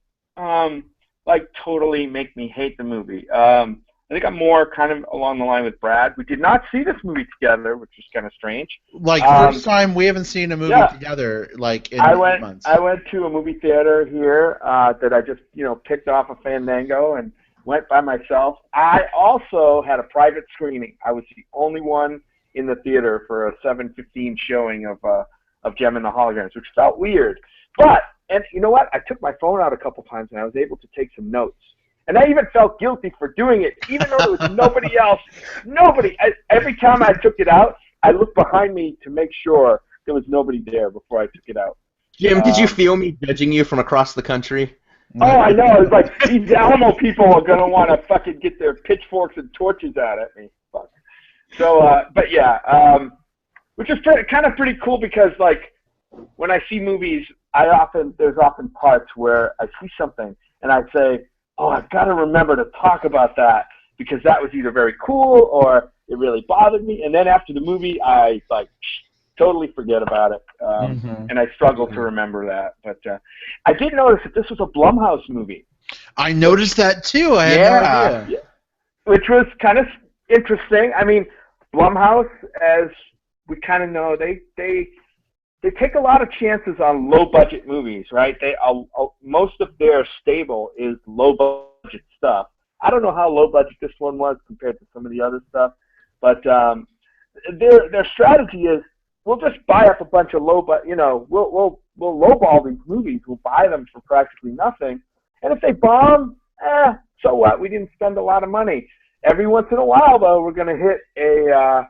totally make me hate the movie. I think I'm more kind of along the line with Brad. We did not see this movie together, which is kind of strange. First time we haven't seen a movie together, in months. I went to a movie theater here that I just, picked off a Fandango and went by myself. I also had a private screening. I was the only one in the theater for a 7:15 showing of Jem and the Holograms, which felt weird. And you know what? I took my phone out a couple times and I was able to take some notes. And I even felt guilty for doing it, even though there was nobody else. Every time I took it out, I looked behind me to make sure there was nobody there before I took it out. Jim, did you feel me judging you from across the country? Oh, I know. It's like, these Alamo people are going to want to fucking get their pitchforks and torches out at me. Fuck. So, which is kind of pretty cool because, when I see movies, there's often parts where I see something and I say, oh, I've got to remember to talk about that because that was either very cool or it really bothered me. And then after the movie, I totally forget about it, and I struggle to remember that. But I did notice that this was a Blumhouse movie. I noticed that too. I had no idea. Yeah. Which was kind of interesting. I mean, Blumhouse, as we kind of know, they take a lot of chances on low-budget movies, right? Most of their stable is low-budget stuff. I don't know how low-budget this one was compared to some of the other stuff, but their strategy is we'll just buy up a bunch of we'll lowball these movies. We'll buy them for practically nothing, and if they bomb, so what? We didn't spend a lot of money. Every once in a while, though, we're going to hit a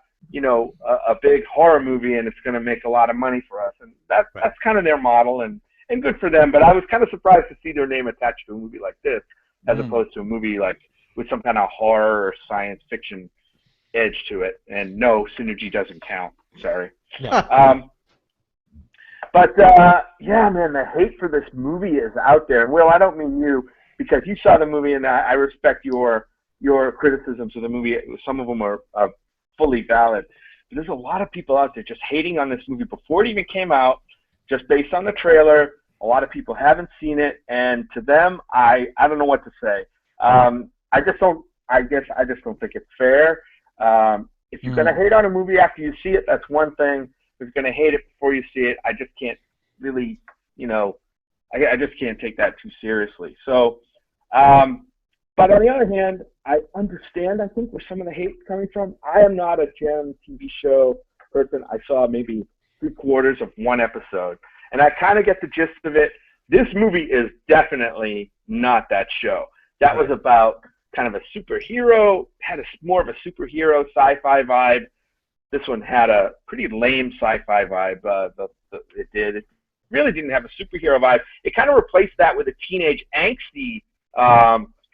big horror movie, and it's going to make a lot of money for us. And that's kind of their model, and good for them. But I was kind of surprised to see their name attached to a movie like this, as opposed to a movie with some kind of horror or science fiction edge to it. And no, Synergy doesn't count. Sorry. Yeah. Man, the hate for this movie is out there. And Will, I don't mean you, because you saw the movie, and I respect your criticisms of the movie. Some of them are fully valid. But there's a lot of people out there just hating on this movie before it even came out, just based on the trailer. A lot of people haven't seen it, and to them, I don't know what to say. I just don't think it's fair. If you're gonna hate on a movie after you see it, that's one thing. If you're gonna hate it before you see it, I just can't really, I just can't take that too seriously. So, but on the other hand, I understand, I think, where some of the hate's coming from. I am not a Jem TV show person. I saw maybe 3/4 of one episode, and I kind of get the gist of it. This movie is definitely not that show. That was about kind of a superhero, had more of a superhero sci-fi vibe. This one had a pretty lame sci-fi vibe. It really didn't have a superhero vibe. It kind of replaced that with a teenage angsty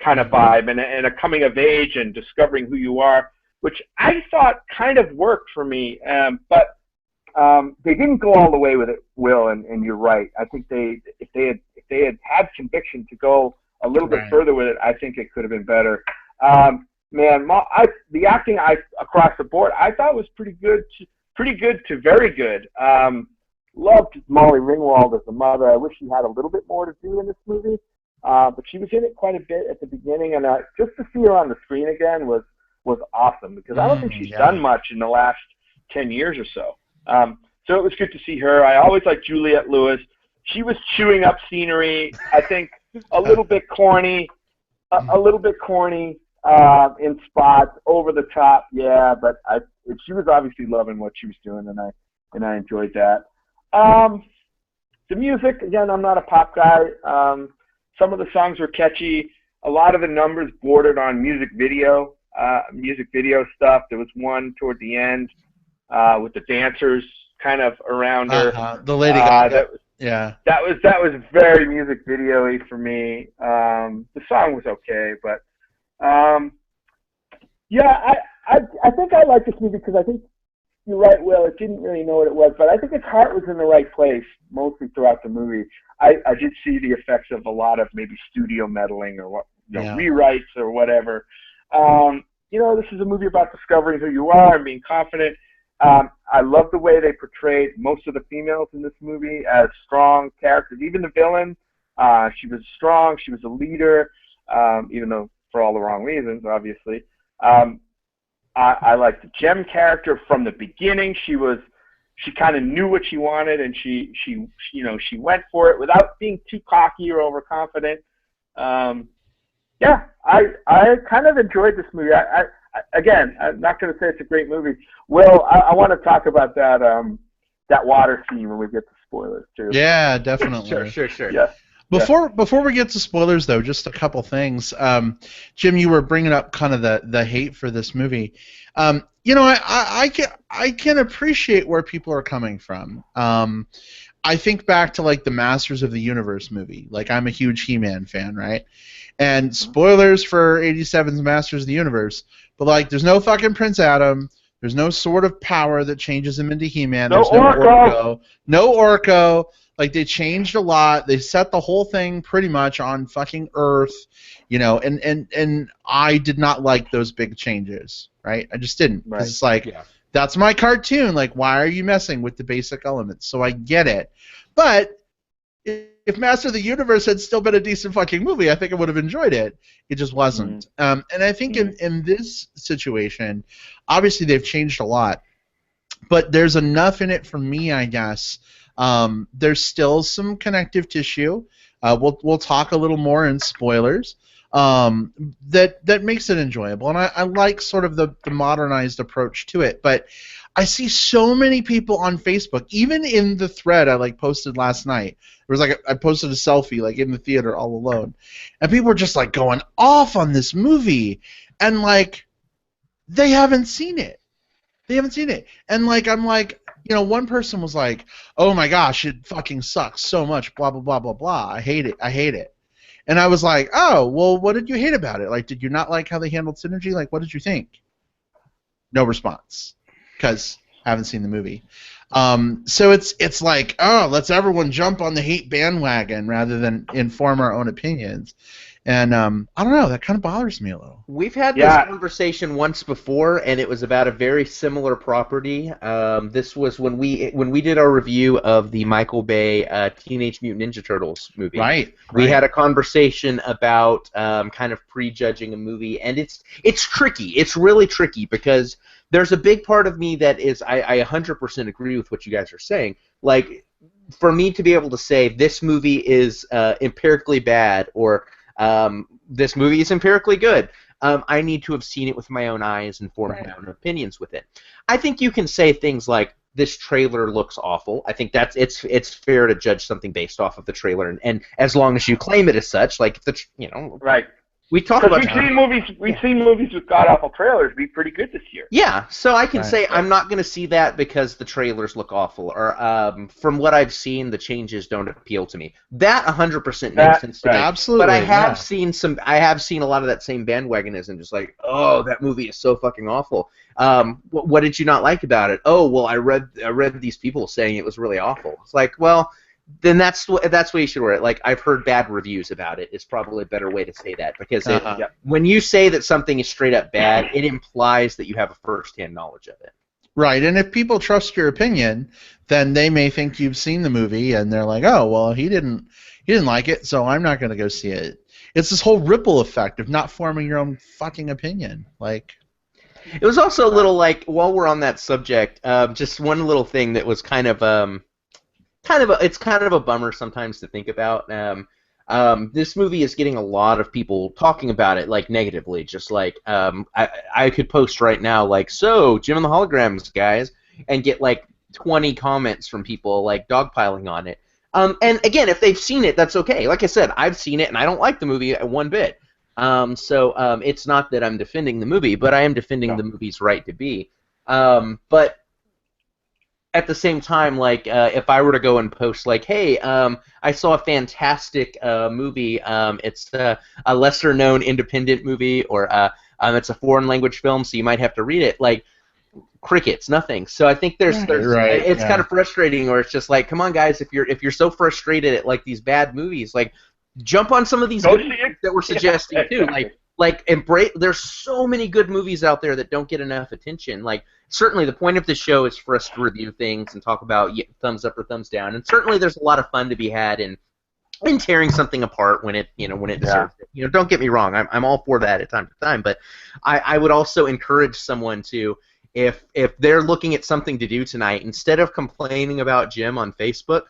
kind of vibe and a coming of age and discovering who you are, which I thought kind of worked for me. But they didn't go all the way with it, Will, and you're right. I think if they had conviction to go a little bit further with it, I think it could have been better. man, the acting across the board I thought was pretty good to very good. Loved Molly Ringwald as the mother. I wish she had a little bit more to do in this movie, but she was in it quite a bit at the beginning, and just to see her on the screen again was awesome, because I don't think she's done much in the last 10 years or so. So it was good to see her. I always liked Juliette Lewis. She was chewing up scenery. I think a little bit corny, in spots, over the top. Yeah, but she was obviously loving what she was doing, and I enjoyed that. The music, again, I'm not a pop guy. Some of the songs were catchy. A lot of the numbers bordered on music video stuff. There was one toward the end with the dancers kind of around her. The Lady Gaga. That was very music video-y for me. The song was okay, but I think I like this movie because I think you're right, Will. It didn't really know what it was, but I think its heart was in the right place mostly throughout the movie. I did see the effects of a lot of maybe studio meddling or rewrites or whatever. This is a movie about discovering who you are and being confident. I love the way they portrayed most of the females in this movie as strong characters. Even the villain, she was strong. She was a leader, even though for all the wrong reasons, obviously. I liked the Jem character from the beginning. She kind of knew what she wanted, and she went for it without being too cocky or overconfident. I kind of enjoyed this movie. Again, I'm not going to say it's a great movie. Will, I want to talk about that water scene when we get to spoilers too. Yeah, definitely. Sure. Yeah. Before we get to spoilers, though, just a couple things. Jim, you were bringing up kind of the hate for this movie. I can appreciate where people are coming from. I think back to like the Masters of the Universe movie. Like, I'm a huge He-Man fan, right? And spoilers for '87's Masters of the Universe, but like, there's no fucking Prince Adam. There's no sword of power that changes him into He-Man. There's no Orko. No Orko. Like, they changed a lot. They set the whole thing pretty much on fucking Earth, and I did not like those big changes, right? I just didn't. Right. It's like, that's my cartoon. Like, why are you messing with the basic elements? So I get it. But if Master of the Universe had still been a decent fucking movie, I think I would have enjoyed it. It just wasn't. And I think in this situation, obviously they've changed a lot, but there's enough in it for me, I guess. There's still some connective tissue. We'll talk a little more in spoilers. That makes it enjoyable, and I like sort of the modernized approach to it. But I see so many people on Facebook, even in the thread I posted last night. There was I posted a selfie in the theater all alone, and people were just going off on this movie, and they haven't seen it. They haven't seen it, and I'm one person was like, "Oh my gosh, it fucking sucks so much, blah blah blah blah blah. I hate it." And I was like, "Oh, well, what did you hate about it? Did you not like how they handled synergy? What did you think?" No response, because I haven't seen the movie. So it's like, oh, let's everyone jump on the hate bandwagon rather than inform our own opinions. And I don't know, that kind of bothers me a little. We've had this conversation once before, and it was about a very similar property. This was when we did our review of the Michael Bay Teenage Mutant Ninja Turtles movie. Right. We had a conversation about kind of prejudging a movie, and it's tricky. It's really tricky because there's a big part of me that is I 100% agree with what you guys are saying. For me to be able to say this movie is empirically bad or this movie is empirically good, I need to have seen it with my own eyes and formed my own opinions with it. I think you can say things like, this trailer looks awful. I think it's fair to judge something based off of the trailer, and as long as you claim it as such, right. We talk about we've seen movies with god awful trailers be pretty good this year. Yeah, so I can say I'm not going to see that because the trailers look awful, or from what I've seen, the changes don't appeal to me. That 100% makes sense to me. Absolutely. But I have seen a lot of that same bandwagonism, just oh, that movie is so fucking awful. What did you not like about it? Oh, well, I read these people saying it was really awful. It's well, then that's what you should wear it. Like, I've heard bad reviews about it. Is probably a better way to say that, because when you say that something is straight up bad, it implies that you have a first-hand knowledge of it. Right, and if people trust your opinion, then they may think you've seen the movie, and they're like, oh, well, he didn't like it, so I'm not going to go see it. It's this whole ripple effect of not forming your own fucking opinion. Like, it was also a little like, while we're on that subject, just one little thing that was kind of a bummer sometimes to think about. This movie is getting a lot of people talking about it, like, negatively. Just like, I could post right now, like, so, Jem and the Holograms, guys, and get, like, 20 comments from people, like, dogpiling on it. And, again, if they've seen it, that's okay. Like I said, I've seen it, and I don't like the movie one bit. So it's not that I'm defending the movie, but I am defending the movie's right to be. But at the same time, like, if I were to go and post, like, hey, I saw a fantastic movie, it's a lesser-known independent movie, or it's a foreign language film, so you might have to read it, like, crickets, nothing. So I think it's kind of frustrating, or it's just like, come on, guys, if you're so frustrated at, like, these bad movies, like, jump on some of these movies that we're suggesting too, like embrace. There's so many good movies out there that don't get enough attention. Like, certainly the point of the show is for us to review things and talk about thumbs up or thumbs down, and certainly there's a lot of fun to be had in tearing something apart when it deserves it. Don't get me wrong, I'm all for that at time to time, but I would also encourage someone to, if they're looking at something to do tonight, instead of complaining about Jem on Facebook,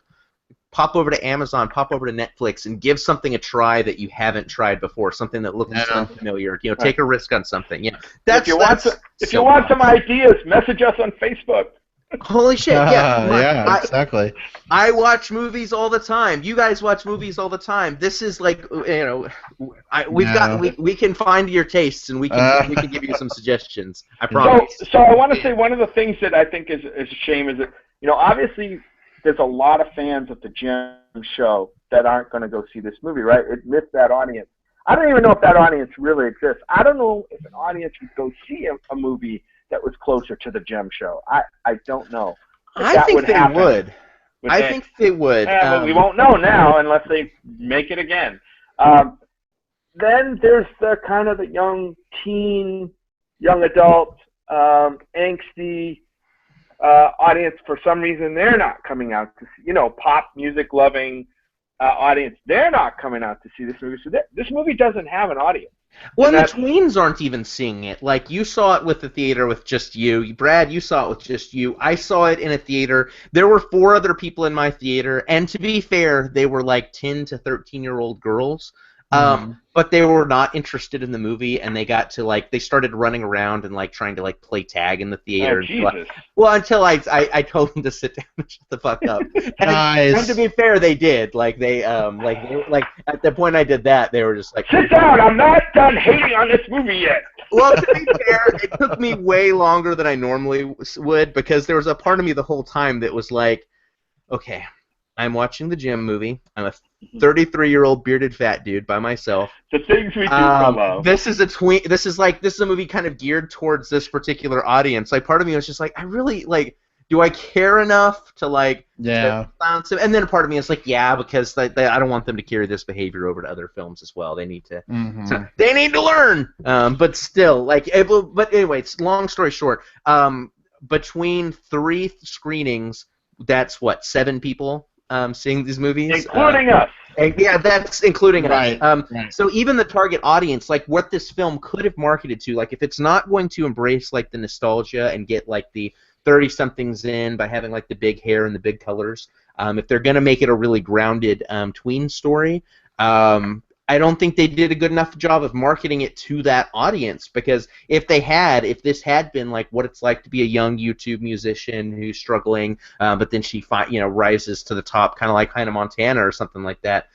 pop over to Amazon, pop over to Netflix, and give something a try that you haven't tried before, something that looks unfamiliar. Take a risk on something. Yeah, if you want some ideas, message us on Facebook. Holy shit! Yeah, exactly. I watch movies all the time. You guys watch movies all the time. This is like, we can find your tastes, and we can give you some suggestions. I promise. So I want to say one of the things that I think is a shame is that, obviously there's a lot of fans of the Jem show that aren't going to go see this movie, right? It missed that audience. I don't even know if that audience really exists. I don't know if an audience would go see a movie that was closer to the Jem show. I don't know. I think they would. I think they would. But we won't know now unless they make it again. Then there's the kind of the young teen, young adult, angsty audience. For some reason, they're not coming out to see, pop music loving audience. They're not coming out to see this movie. So this movie doesn't have an audience. Well, the tweens aren't even seeing it. Like, you saw it with the theater with just you. Brad, you saw it with just you. I saw it in a theater. There were 4 other people in my theater, and to be fair, they were like 10 to 13-year-old girls. But they were not interested in the movie, and they started running around and trying to play tag in the theater. Oh, Jesus. Well, until I told them to sit down and shut the fuck up. And to be fair, they did. At the point I did that, they were just like, sit down, I'm not done hating on this movie yet. Well, to be fair, it took me way longer than I normally would, because there was a part of me the whole time that was like, okay, I'm watching the Jem movie. I'm a 33-year-old bearded fat dude by myself. The things we do for love. This is a movie kind of geared towards this particular audience. Part of me was just like, I really do I care enough to and then part of me is like, yeah, because I don't want them to carry this behavior over to other films as well. They need to they need to learn. But still, but anyway, long story short, between 3 screenings, that's 7 people seeing these movies, including us. Yeah, that's including us. Right. So even the target audience, what this film could have marketed to, if it's not going to embrace the nostalgia and get the 30-somethings in by having the big hair and the big colors, if they're going to make it a really grounded tween story, I don't think they did a good enough job of marketing it to that audience, because if this had been what it's like to be a young YouTube musician who's struggling, but then she rises to the top, kind of like Hannah Montana or something like that,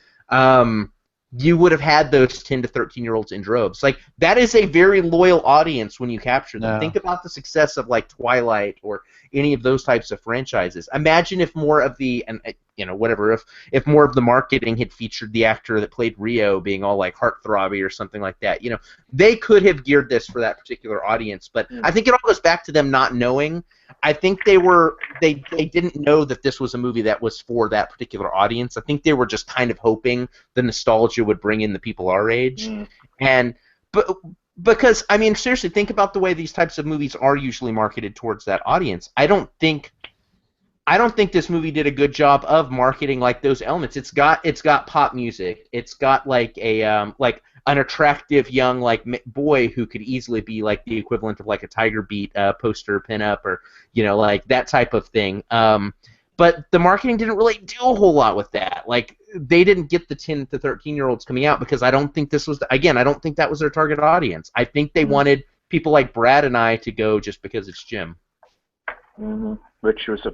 you would have had those 10 to 13-year-olds in droves. That is a very loyal audience when you capture them. Think about the success of Twilight or any of those types of franchises. Imagine if more of the, and whatever, if more of the marketing had featured the actor that played Rio being all like heartthrobby or something like that, they could have geared this for that particular audience. But I think it all goes back to them not knowing. I think they didn't know that this was a movie that was for that particular audience. I think they were just kind of hoping the nostalgia would bring in the people our age. But because, I mean, seriously, think about the way these types of movies are usually marketed towards that audience. I don't think this movie did a good job of marketing like those elements. It's got pop music. It's got like a like an attractive young like boy who could easily be like the equivalent of like a Tiger Beat poster pinup or like that type of thing. But the marketing didn't really do a whole lot with that. Like they didn't get the 10 to 13-year-olds coming out because I don't think this was I don't think that was their target audience. I think they wanted people like Brad and I to go just because it's Jim. Which was a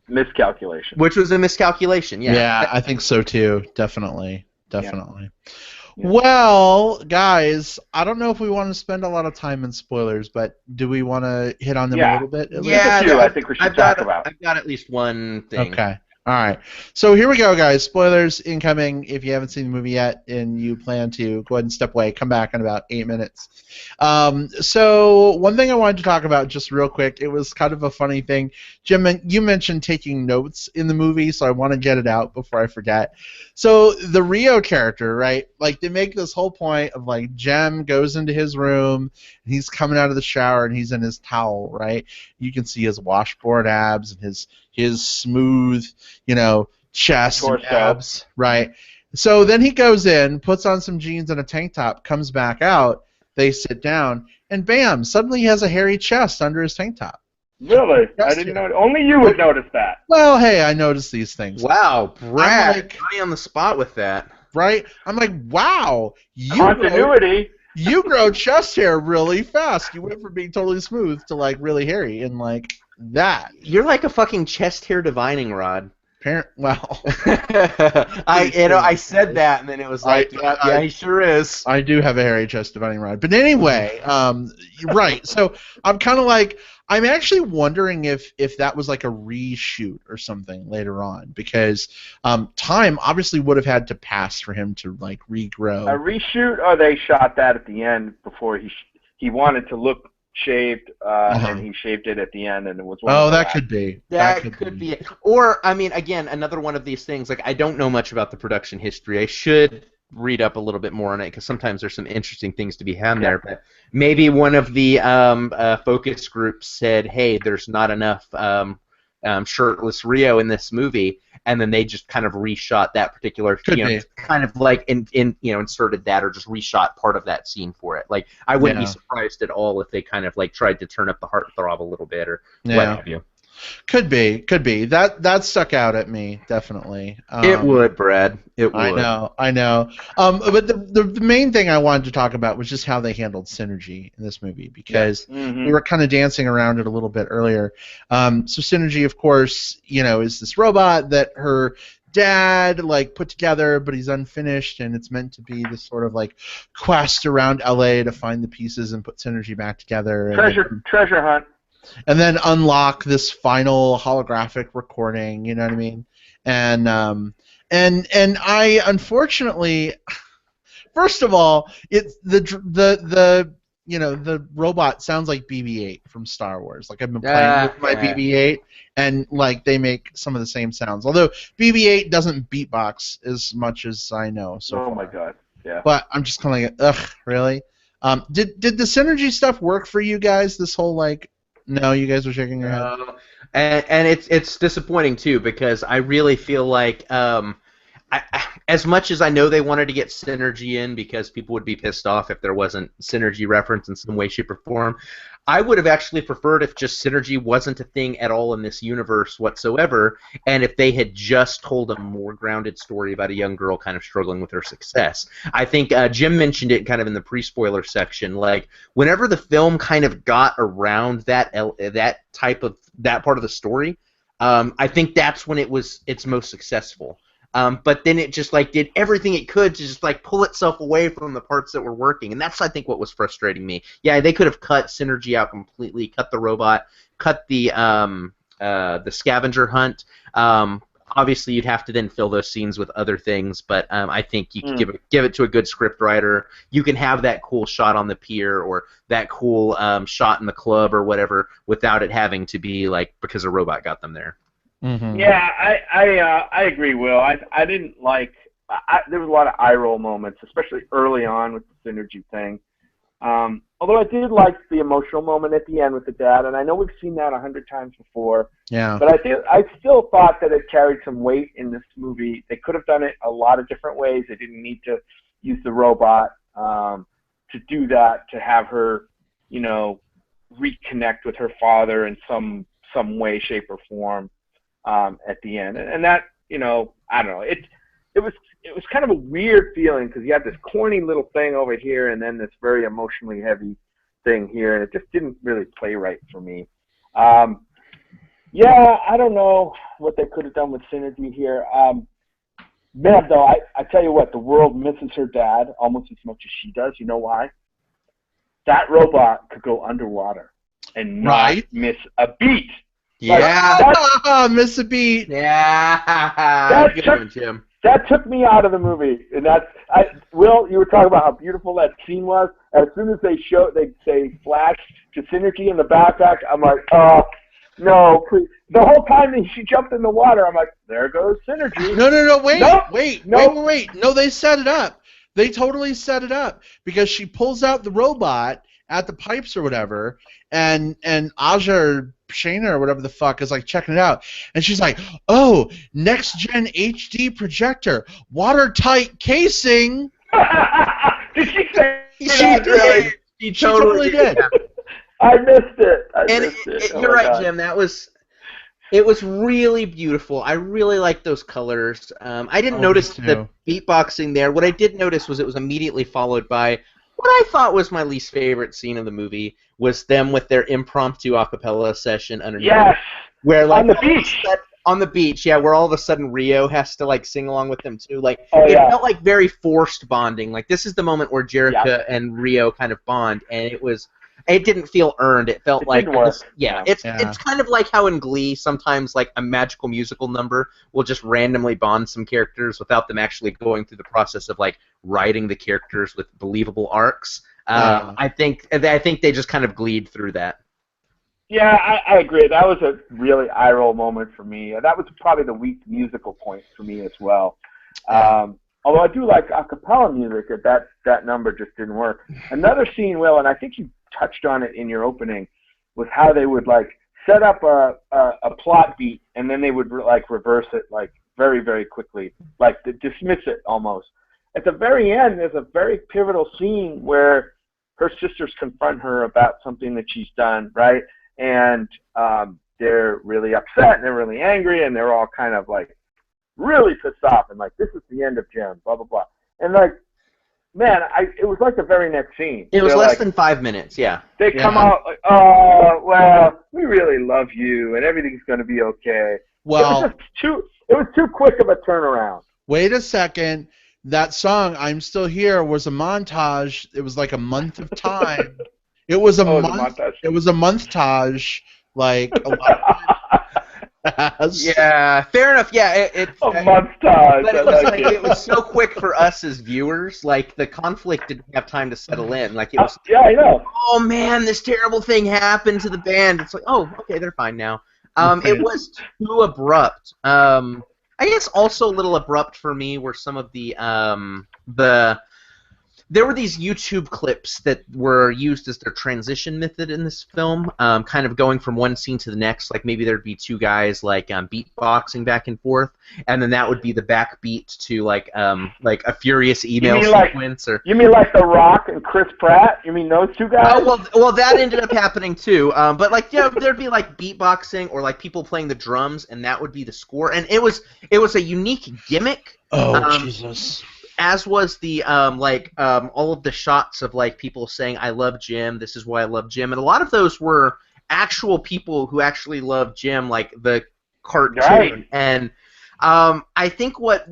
miscalculation. Yeah. Yeah, I think so too. Definitely. Yeah. Well, guys, I don't know if we want to spend a lot of time in spoilers, but do we want to hit on them a little bit? I think we should talk about. I've got at least one thing. Okay. All right. So here we go, guys. Spoilers incoming. If you haven't seen the movie yet and you plan to, go ahead and step away. Come back in about 8 minutes. So one thing I wanted to talk about just real quick, it was kind of a funny thing. Jim, you mentioned taking notes in the movie, so I want to get it out before I forget. So the Rio character, right, like they make this whole point of like Jem goes into his room, and he's coming out of the shower, and he's in his towel, right? You can see his washboard abs and his smooth, chest and abs, right? So then he goes in, puts on some jeans and a tank top, comes back out, they sit down, and bam, suddenly he has a hairy chest under his tank top. Really? I didn't know. Only you would notice that. Well, hey, I notice these things. Wow, Brad, got on the spot with that. Right? I'm like, wow, continuity. You grow chest hair really fast. You went from being totally smooth to like really hairy and like that. You're like a fucking chest hair divining rod. Well, I said that, and then it was like, yeah, he sure is. I do have a hairy chest dividing rod, but anyway, right. So I'm kind of like, I'm actually wondering if that was like a reshoot or something later on, because time obviously would have had to pass for him to like regrow. A reshoot, or they shot that at the end before he wanted to look shaved, and he shaved it at the end, and it was. That could be. That could be it. Or I mean, again, another one of these things. Like I don't know much about the production history. I should read up a little bit more on it because sometimes there's some interesting things to be had there. But maybe one of the focus groups said, "Hey, there's not enough shirtless Rio in this movie," and then they just kind of reshot that particular, kind of like inserted that or just reshot part of that scene for it. Like I wouldn't be surprised at all if they kind of like tried to turn up the heartthrob a little bit or what have you. Could be. That stuck out at me, definitely. It would, Brad. It would. I know. But the main thing I wanted to talk about was just how they handled Synergy in this movie, because we were kind of dancing around it a little bit earlier. So Synergy, of course, is this robot that her dad like put together, but he's unfinished, and it's meant to be this sort of like quest around LA to find the pieces and put Synergy back together. Treasure hunt. And then unlock this final holographic recording, you know what I mean? And I unfortunately, first of all, it's the robot sounds like BB-8 from Star Wars. Like I've been playing with my BB-8, and like they make some of the same sounds. Although BB-8 doesn't beatbox as much as I know. So my god, yeah. But I'm just kind of like, ugh, really? Did the Synergy stuff work for you guys? This whole like. No, you guys were shaking your head. And it's disappointing too, because I really feel like as much as I know they wanted to get Synergy in because people would be pissed off if there wasn't Synergy reference in some way, shape, or form, I would have actually preferred if just Synergy wasn't a thing at all in this universe whatsoever, and if they had just told a more grounded story about a young girl kind of struggling with her success. I think Jim mentioned it kind of in the pre-spoiler section. Like whenever the film kind of got around that part of the story, I think that's when it's most successful. But then it just like did everything it could to just like pull itself away from the parts that were working, and that's I think what was frustrating me. Yeah, they could have cut Synergy out completely, cut the robot, cut the scavenger hunt. Obviously, you'd have to then fill those scenes with other things, but I think you can give it to a good script writer. You can have that cool shot on the pier or that cool shot in the club or whatever without it having to be like because a robot got them there. Mm-hmm. Yeah, I agree, Will. I didn't like. There was a lot of eye roll moments, especially early on with the synergy thing. Although I did like the emotional moment at the end with the dad, and I know we've seen that 100 times before. Yeah. But I still thought that it carried some weight in this movie. They could have done it a lot of different ways. They didn't need to use the robot to do that, to have her, you know, reconnect with her father in some way, shape, or form at the end. And that, you know, I don't know. It was kind of a weird feeling because you had this corny little thing over here and then this very emotionally heavy thing here, and it just didn't really play right for me. Yeah, I don't know what they could have done with synergy here. Man, though, I tell you what, the world misses her dad almost as much as she does. You know why? That robot could go underwater and not miss a beat. Yeah, like, miss a beat. Yeah, good one, Jim. That took me out of the movie, and Will, you were talking about how beautiful that scene was. As soon as they flash to synergy in the backpack, I'm like, oh, no, please. The whole time that she jumped in the water, I'm like, there goes synergy. No, wait, nope. wait. No, they set it up. They totally set it up because she pulls out the robot at the pipes or whatever, and Aja or Shayna or whatever the fuck is like checking it out, and she's like, "Oh, next gen HD projector, watertight casing." Did she say She did. Really? She totally did. I missed it. You're right, Jim. It was really beautiful. I really liked those colors. I didn't notice the beatboxing there. What I did notice was it was immediately followed by what I thought was my least favorite scene of the movie was them with their impromptu a cappella session underneath. Yes. Where like on the beach. On the beach, yeah, where all of a sudden Rio has to like sing along with them too. Like it felt like very forced bonding. Like this is the moment where Jerica and Rio kind of bond, and it didn't feel earned. It felt like it's kind of like how in Glee sometimes like a magical musical number will just randomly bond some characters without them actually going through the process of like writing the characters with believable arcs. I think they just kind of gleed through that. Yeah, I agree. That was a really eye roll moment for me. That was probably the weak musical point for me as well. Although I do like a cappella music, that number just didn't work. Another scene, Will, and I think you touched on it in your opening, was how they would like set up a plot beat and then they would like reverse it like very, very quickly, like to dismiss it almost. At the very end, there's a very pivotal scene where her sisters confront her about something that she's done, right? And they're really upset and they're really angry and they're all kind of like really pissed off and like, this is the end of Jem, blah, blah, blah. And like, man, it was like the very next scene. It was less than 5 minutes, yeah. They come out like, oh, well, we really love you and everything's going to be okay. Well, it was too quick of a turnaround. Wait a second. That song, I'm Still Here, was a montage. It was like a month of time. It was a month. It was a month-tage, like a lot of Yeah, fair enough. Yeah, a month-tage. But it was like it was so quick for us as viewers. Like the conflict didn't have time to settle in. Like it was. Yeah, I know. Oh man, this terrible thing happened to the band. It's like, oh, okay, they're fine now. It was too abrupt. I guess also a little abrupt for me were some of the there were these YouTube clips that were used as their transition method in this film, kind of going from one scene to the next. Like maybe there'd be two guys like beatboxing back and forth, and then that would be the backbeat to like a furious email sequence. You mean like The Rock and Chris Pratt? You mean those two guys? Oh well, that ended up happening too. But like there'd be like beatboxing or like people playing the drums, and that would be the score. And it was a unique gimmick. Oh Jesus. As was the all of the shots of like people saying I love Jem, this is why I love Jem, and a lot of those were actual people who actually love Jem, like the cartoon. Right. And I think what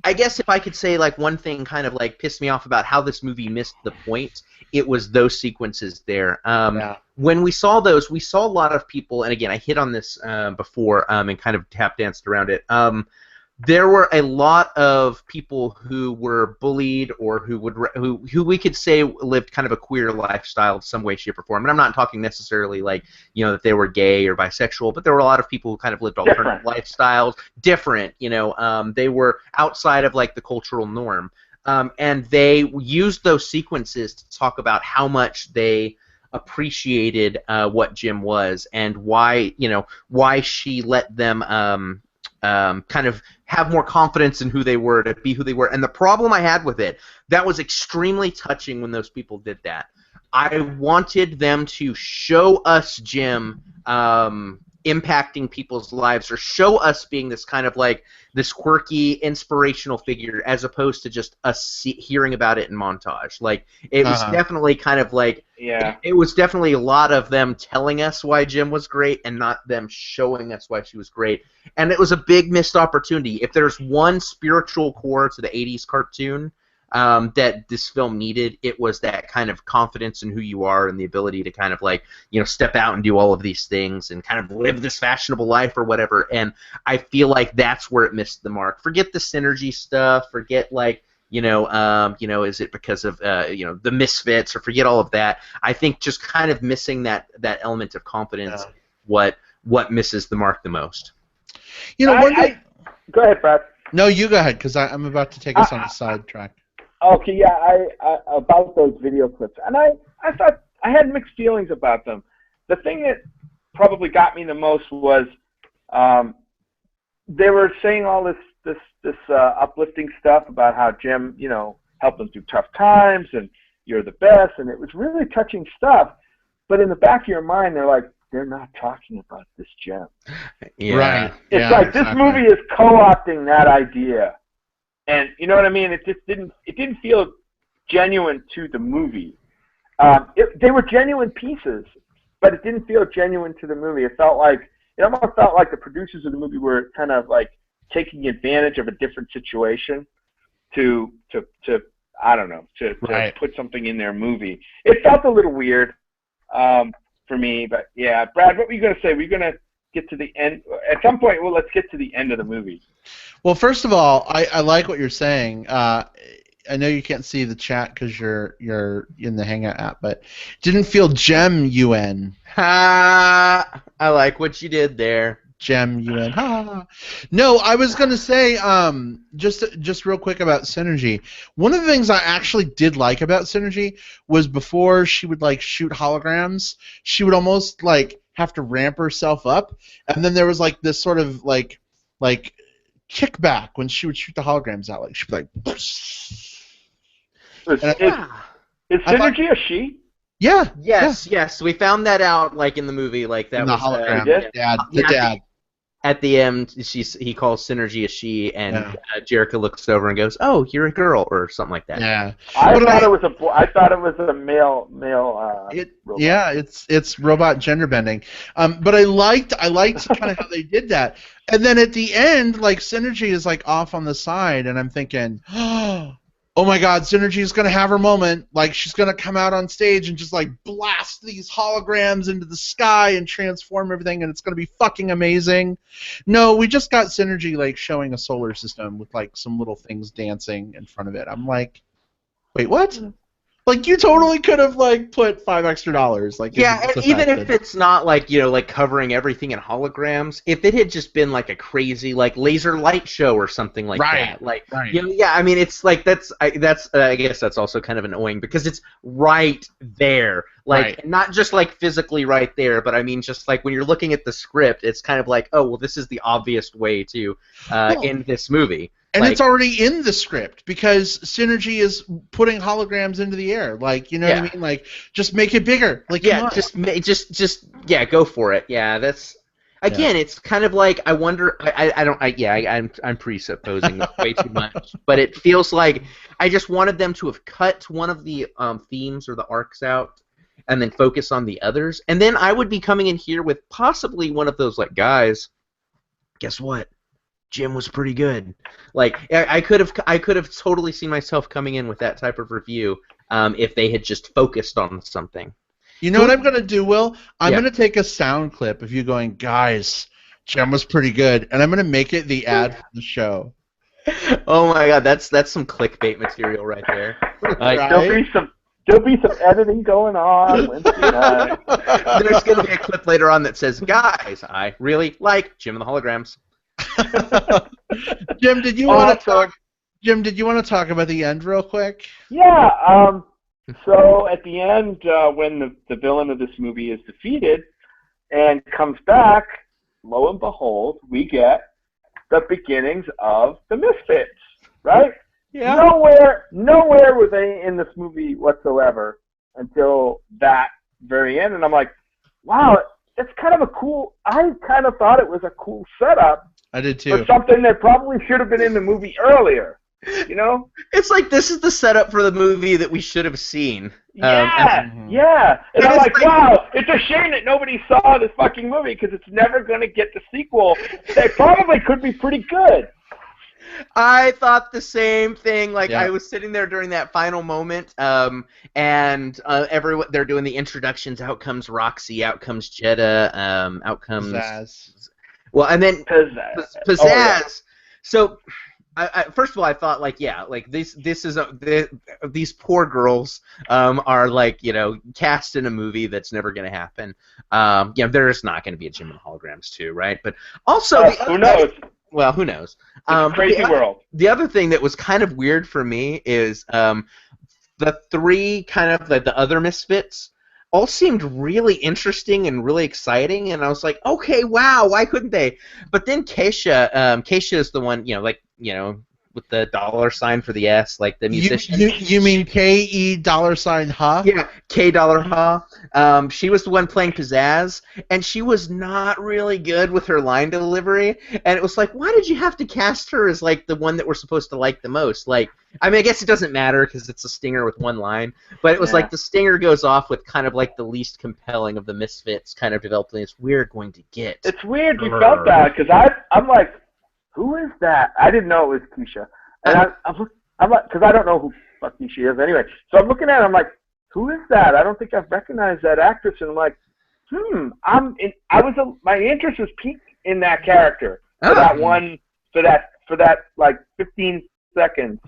I guess if I could say like one thing kind of like pissed me off about how this movie missed the point, it was those sequences there. Yeah. When we saw those, we saw a lot of people, and again, I hit on this before and kind of tap danced around it. There were a lot of people who were bullied or who we could say lived kind of a queer lifestyle in some way, shape, or form. And I'm not talking necessarily like, that they were gay or bisexual, but there were a lot of people who kind of lived alternative lifestyles, different, they were outside of like the cultural norm. And they used those sequences to talk about how much they appreciated what Jim was and why she let them kind of have more confidence in who they were, to be who they were. And the problem I had with it, that was extremely touching when those people did that. I wanted them to show us Jim impacting people's lives, or show us being this kind of like this quirky, inspirational figure, as opposed to just us hearing about it in montage. Like, it was definitely kind of like, it was definitely a lot of them telling us why Jim was great and not them showing us why she was great. And it was a big missed opportunity. If there's one spiritual core to the 80s cartoon that this film needed, it was that kind of confidence in who you are and the ability to kind of like, step out and do all of these things and kind of live this fashionable life or whatever. And I feel like that's where it missed the mark. Forget the synergy stuff. Forget like, is it because of the misfits, or forget all of that. I think just kind of missing that element of confidence, what misses the mark the most. Go ahead, Brad. No, you go ahead, because I'm about to take us on a sidetrack. Okay, yeah, I about those video clips, and I thought I had mixed feelings about them. The thing that probably got me the most was they were saying all this uplifting stuff about how Jim, helped them through tough times, and you're the best, and it was really touching stuff. But in the back of your mind, they're not talking about this Jim. Yeah. Right. It's like this movie is co-opting that idea. And you know what I mean? It just didn't feel genuine to the movie. They were genuine pieces, but it didn't feel genuine to the movie. It almost felt like the producers of the movie were kind of like taking advantage of a different situation to I don't know, to put something in their movie. It felt a little weird for me, but yeah. Brad, what were you going to say? Were you going to get to the end at some point? Well, let's get to the end of the movie. Well, first of all, I like what you're saying. I know you can't see the chat because you're in the Hangout app, but didn't feel Gem-UN. Ha! I like what you did there. Gem-UN. Ha! No, I was gonna say just real quick about Synergy. One of the things I actually did like about Synergy was before she would like shoot holograms, she would almost like have to ramp herself up, and then there was like this sort of like kickback when she would shoot the holograms out. Like she'd be like. Is Synergy a she? Yeah. Yes. We found that out like in the movie, like that in the was hologram. The dad. At the end, he calls Synergy a she, and Jerica looks over and goes, "Oh, you're a girl," or something like that. Yeah. I thought it was a male. Yeah, it's robot gender bending. But I liked kind of how they did that. And then at the end, like Synergy is like off on the side, and I'm thinking, oh my God, Synergy is gonna have her moment. Like she's gonna come out on stage and just like blast these holograms into the sky and transform everything, and it's gonna be fucking amazing. No, we just got Synergy like showing a solar system with like some little things dancing in front of it. I'm like, wait, what? Like you totally could have like put $5 extra. Like and even if it's not like like covering everything in holograms, if it had just been like a crazy like laser light show or something like that, like I mean it's like I guess that's also kind of annoying because it's right there, like not just like physically right there, but I mean just like when you're looking at the script, it's kind of like, oh well, this is the obvious way to end this movie. And it's already in the script because Synergy is putting holograms into the air. Like, you know what I mean? Like, just make it bigger. Like, just go for it. Yeah, that's again. It's kind of like I wonder. I'm presupposing way too much, but it feels like I just wanted them to have cut one of the themes or the arcs out, and then focus on the others, and then I would be coming in here with possibly one of those like, guys, guess what? Jim was pretty good. Like I could have totally seen myself coming in with that type of review if they had just focused on something. You know what I'm going to do, Will? I'm Yeah. going to take a sound clip of you going, guys, Jem was pretty good, and I'm going to make it the ad for the show. Oh my God, that's some clickbait material right there. Like, Right? There'll be some editing going on Wednesday night. There's going to be a clip later on that says, "Guys, I really like Jim and the Holograms." Jim, did you want to talk? Jim, did you want to talk about the end real quick? Yeah. So at the end, when the villain of this movie is defeated and comes back, lo and behold, we get the beginnings of the Misfits, right? Yeah. Nowhere were they in this movie whatsoever until that very end, and I'm like, wow, it's kind of a cool. I kind of thought it was a cool setup. I did too. For something that probably should have been in the movie earlier. You know? It's like this is the setup for the movie that we should have seen. Yeah. And I'm like, wow, it's a shame that nobody saw this fucking movie because it's never going to get the sequel. They probably could be pretty good. I thought the same thing. Like Yeah. I was sitting there during that final moment, and everyone they're doing the introductions. Out comes Roxy. Out comes Jeddah. Out comes Pizzazz. Well, and then Pizzazz. Pizzazz. Oh, yeah. So, first of all, I thought like, yeah, like this is these poor girls are like, you know, cast in a movie that's never going to happen. There's not going to be a Jim and Holograms 2, right? But also, who knows? Well, who knows? It's a crazy world. The other thing that was kind of weird for me is the three kind of the other Misfits all seemed really interesting and really exciting, and I was like, okay, wow, why couldn't they? But then Keisha is the one, with the $ for the S, like the musician. You mean KE $ huh? Yeah, K huh. She was the one playing Pizzazz, and she was not really good with her line delivery. And it was like, why did you have to cast her as like the one that we're supposed to like the most? Like, I mean, I guess it doesn't matter because it's a stinger with one line, but it was like the stinger goes off with kind of like the least compelling of the Misfits, kind of developing this we're going to get. It's weird you felt that because I'm like, who is that? I didn't know it was Keisha. And I'm like, because I don't know who fucking she is anyway. So I'm looking at her, I'm like, who is that? I don't think I've recognized that actress. And I'm like, my interest was piqued in that character for that like 15 seconds.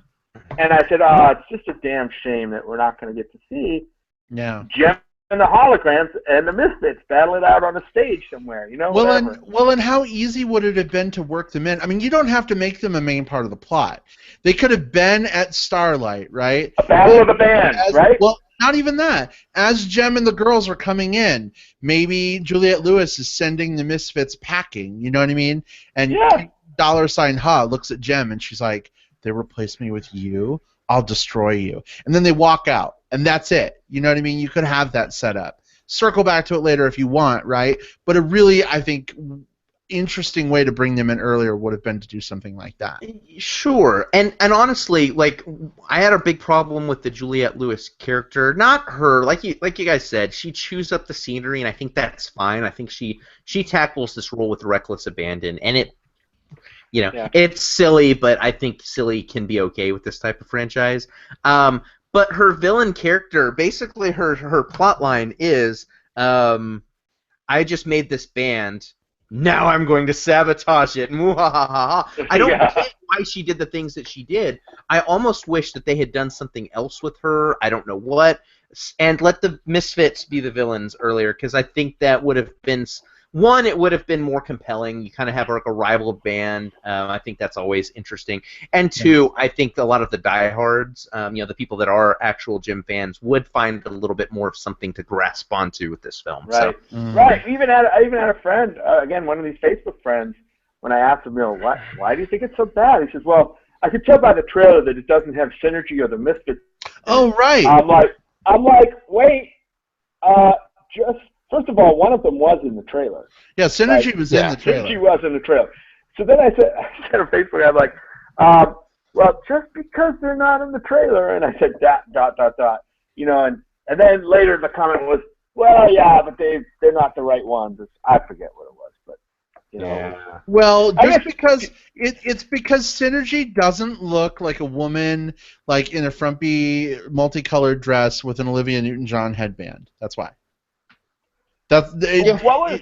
And I said, it's just a damn shame that we're not going to get to see Jem and the Holograms and the Misfits battle it out on a stage somewhere, you know? Well, and how easy would it have been to work them in? I mean, you don't have to make them a main part of the plot. They could have been at Starlight, right? A battle of the bands, right? Well, not even that. As Jem and the girls are coming in, maybe Juliette Lewis is sending the Misfits packing, you know what I mean? And $ huh looks at Jem and she's like, they replaced me with you, I'll destroy you. And then they walk out, and that's it. You know what I mean? You could have that set up. Circle back to it later if you want, right? But a really, I think, interesting way to bring them in earlier would have been to do something like that. Sure. And honestly, like, I had a big problem with the Juliette Lewis character. Not her. Like you guys said, she chews up the scenery, and I think that's fine. I think she tackles this role with reckless abandon, and it it's silly, but I think silly can be okay with this type of franchise. But her villain character, basically her plot line is, I just made this band, now I'm going to sabotage it. I don't get why she did the things that she did. I almost wish that they had done something else with her. I don't know what. And let the Misfits be the villains earlier, because I think that would have been... One, it would have been more compelling. You kind of have like a rival band. I think that's always interesting. And two, I think a lot of the diehards, the people that are actual Jim fans, would find a little bit more of something to grasp onto with this film. Right. So. Right. I even had a friend, again, one of these Facebook friends, when I asked him, why do you think it's so bad? He says, well, I could tell by the trailer that it doesn't have Synergy or the Misfits. Oh, right. I'm like, wait, First of all, one of them was in the trailer. Yeah, Synergy was in the trailer. Synergy was in the trailer. So then I said on Facebook, I'm like, well, just because they're not in the trailer, and I said ... and then later the comment was, well, yeah, but they're not the right ones. I forget what it was, but you know. Yeah. Well, I just guess- because it's because Synergy doesn't look like a woman like in a frumpy multicolored dress with an Olivia Newton-John headband. That's why. That's What was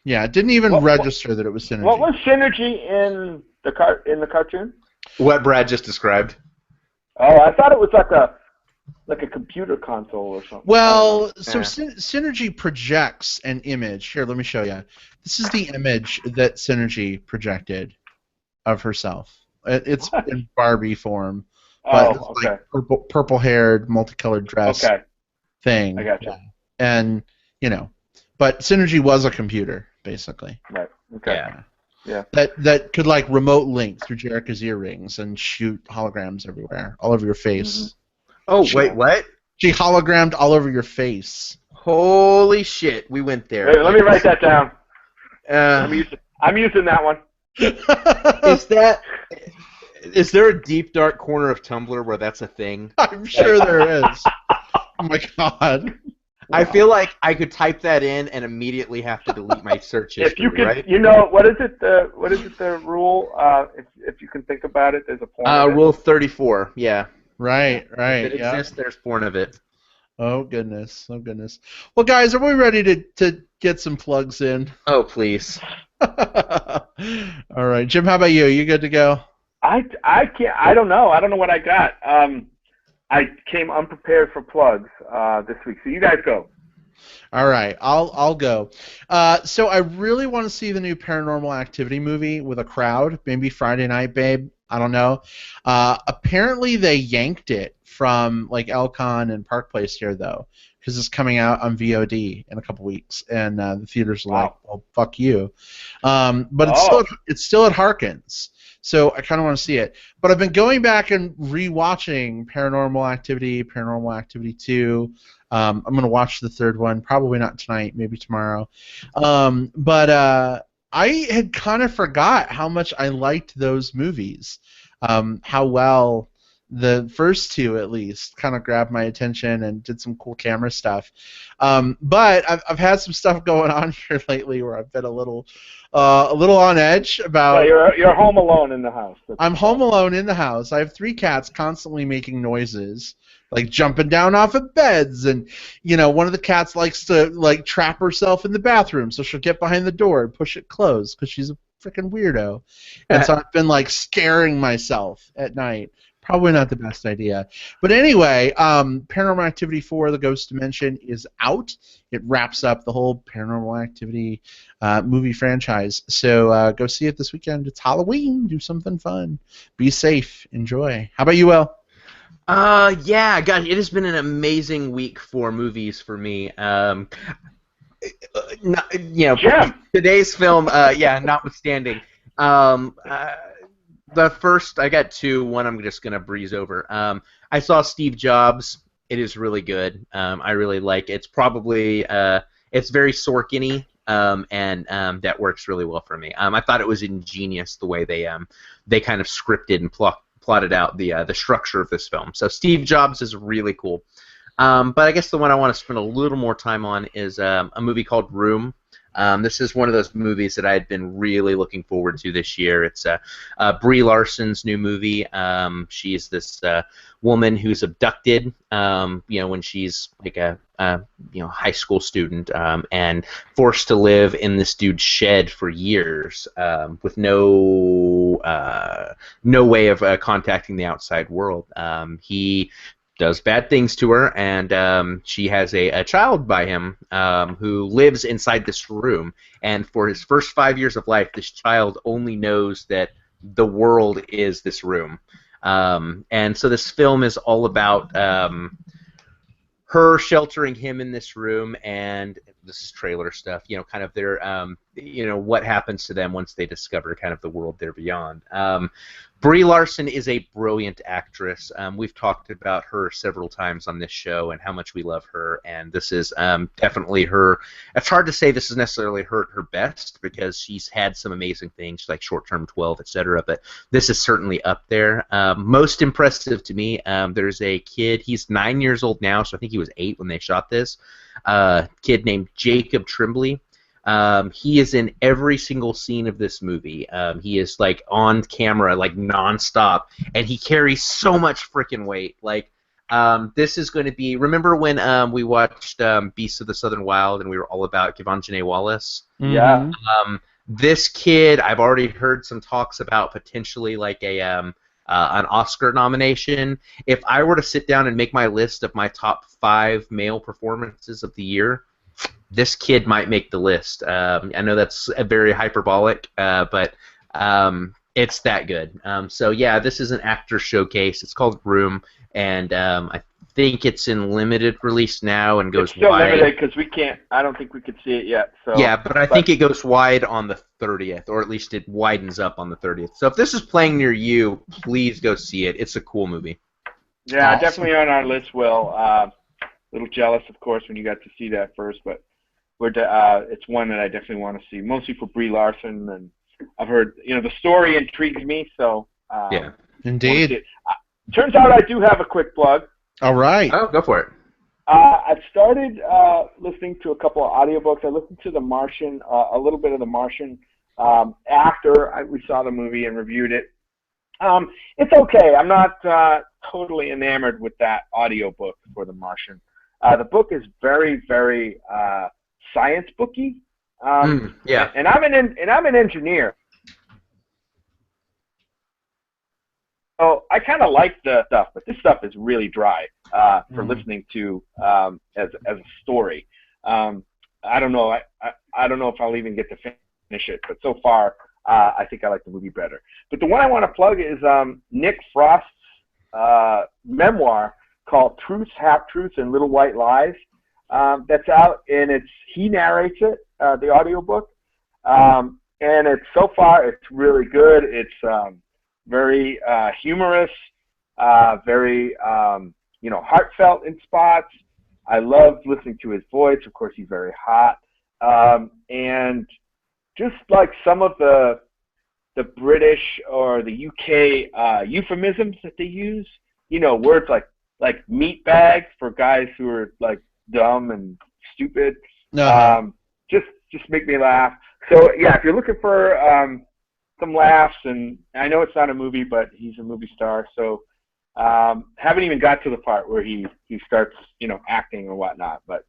yeah. It didn't even what- register that it was Synergy. what was Synergy in the cartoon? What Brad just described. Oh, I thought it was like a computer console or something. Well, so Yeah. Synergy projects an image. Here, let me show you. This is the image that Synergy projected of herself. It's What? in Barbie form, but it's okay. like purple-haired, multicolored dress Okay. thing. I gotcha. Yeah. And but Synergy was a computer basically. Right. Okay. Yeah. Yeah. That could like remote link through Jerica's earrings and shoot holograms everywhere, all over your face. Oh, Sure. wait, what? She hologrammed all over your face. Holy shit, we went there. Wait, let me write that down. I'm using that one. Is there a deep dark corner of Tumblr where that's a thing? I'm sure there is. Oh my god. I feel like I could type that in and immediately have to delete my search history, If you can, right? what is it? The rule? If you can think about it, there's a point. Rule 34, yeah. Right. If it Yeah. exists, there's porn of it. Oh goodness. Well, guys, are we ready to get some plugs in? Oh, please. All right, Jim. How about you? You good to go? I can't. I don't know. I don't know what I got. I came unprepared for plugs this week, so you guys go. All right, I'll go. So I really want to see the new Paranormal Activity movie with a crowd. Maybe Friday night, babe. I don't know. Apparently they yanked it from like Elcon and Park Place here though, because it's coming out on VOD in a couple weeks, and the theaters are like, "Oh, fuck you." But it's still at Harkins, so I kind of want to see it. But I've been going back and rewatching Paranormal Activity 2. I'm gonna watch the third one, probably not tonight, maybe tomorrow. But I had kind of forgot how much I liked those movies. How well the first two, at least, kind of grabbed my attention and did some cool camera stuff. But I've had some stuff going on here lately where I've been a little on edge about. Well, you're home alone in the house. I'm home alone in the house. I have 3 cats constantly making noises, like jumping down off of beds, and one of the cats likes to like trap herself in the bathroom, so she'll get behind the door and push it closed because she's a freaking weirdo. And so I've been like scaring myself at night. Probably not the best idea. But anyway, Paranormal Activity 4, The Ghost Dimension, is out. It wraps up the whole Paranormal Activity movie franchise. So go see it this weekend. It's Halloween. Do something fun. Be safe. Enjoy. How about you, Will? Yeah, gosh, it has been an amazing week for movies for me. Today's film, notwithstanding. The first, I got 2. One I'm just gonna breeze over. I saw Steve Jobs. It is really good. I really like it. It's probably it's very Sorkin-y, and that works really well for me. I thought it was ingenious the way they kind of scripted and plotted out the structure of this film. So Steve Jobs is really cool. But I guess the one I want to spend a little more time on is a movie called Room. This is one of those movies that I had been really looking forward to this year. It's Brie Larson's new movie. She's this woman who's abducted, when she's like a high school student, and forced to live in this dude's shed for years, with no way of contacting the outside world. He does bad things to her, and she has a child by him who lives inside this room. And for his first 5 years of life, this child only knows that the world is this room. And so this film is all about her sheltering him in this room, and this is trailer stuff, kind of their, what happens to them once they discover kind of the world they're beyond. Brie Larson is a brilliant actress. We've talked about her several times on this show and how much we love her, and this is definitely her. It's hard to say this is necessarily her best because she's had some amazing things like Short Term 12, etc., but this is certainly up there. Most impressive to me, there's a kid, he's 9 years old now, so I think he was 8 when they shot this, kid named Jacob Tremblay. He is in every single scene of this movie. He is like on camera, like nonstop, and he carries so much freaking weight. Like, this is going to be. Remember when we watched Beasts of the Southern Wild, and we were all about Janae Wallace? Yeah. This kid, I've already heard some talks about potentially like an Oscar nomination. If I were to sit down and make my list of my top 5 male performances of the year, this kid might make the list. I know that's a very hyperbolic, but it's that good. So yeah, this is an actor showcase. It's called Room, and I think it's in limited release now and goes it's still wide. limited because we can't. I don't think we could see it yet. So Yeah, but I think it goes wide on the 30th, or at least it widens up on the 30th. So if this is playing near you, please go see it. It's a cool movie. Yeah, Awesome. definitely on our list, Will. A little jealous, of course, when you got to see that first, but it's one that I definitely want to see, mostly for Brie Larson, and I've heard, the story intrigues me, so Yeah. Indeed. Turns out I do have a quick plug. All right. Oh, go for it. I've started listening to a couple of audiobooks. I listened to The Martian, a little bit of The Martian after we saw the movie and reviewed it. It's okay. I'm not totally enamored with that audiobook for The Martian. The book is very, very science booky. Yeah. And I'm an engineer. So I kind of like the stuff, but this stuff is really dry for listening to as a story. I don't know. I don't know if I'll even get to finish it, but so far I think I like the movie better. But the one I want to plug is Nick Frost's memoir called Truths, Half-Truths, and Little White Lies. That's out, and he narrates it, the audiobook. And so far it's really good. It's very humorous, very heartfelt in spots. I love listening to his voice. Of course, he's very hot, and just like some of the British or the UK euphemisms that they use, words like meat bags for guys who are like dumb and stupid. Just make me laugh. So yeah, if you're looking for some laughs, and I know it's not a movie, but he's a movie star, so haven't even got to the part where he starts acting or whatnot. But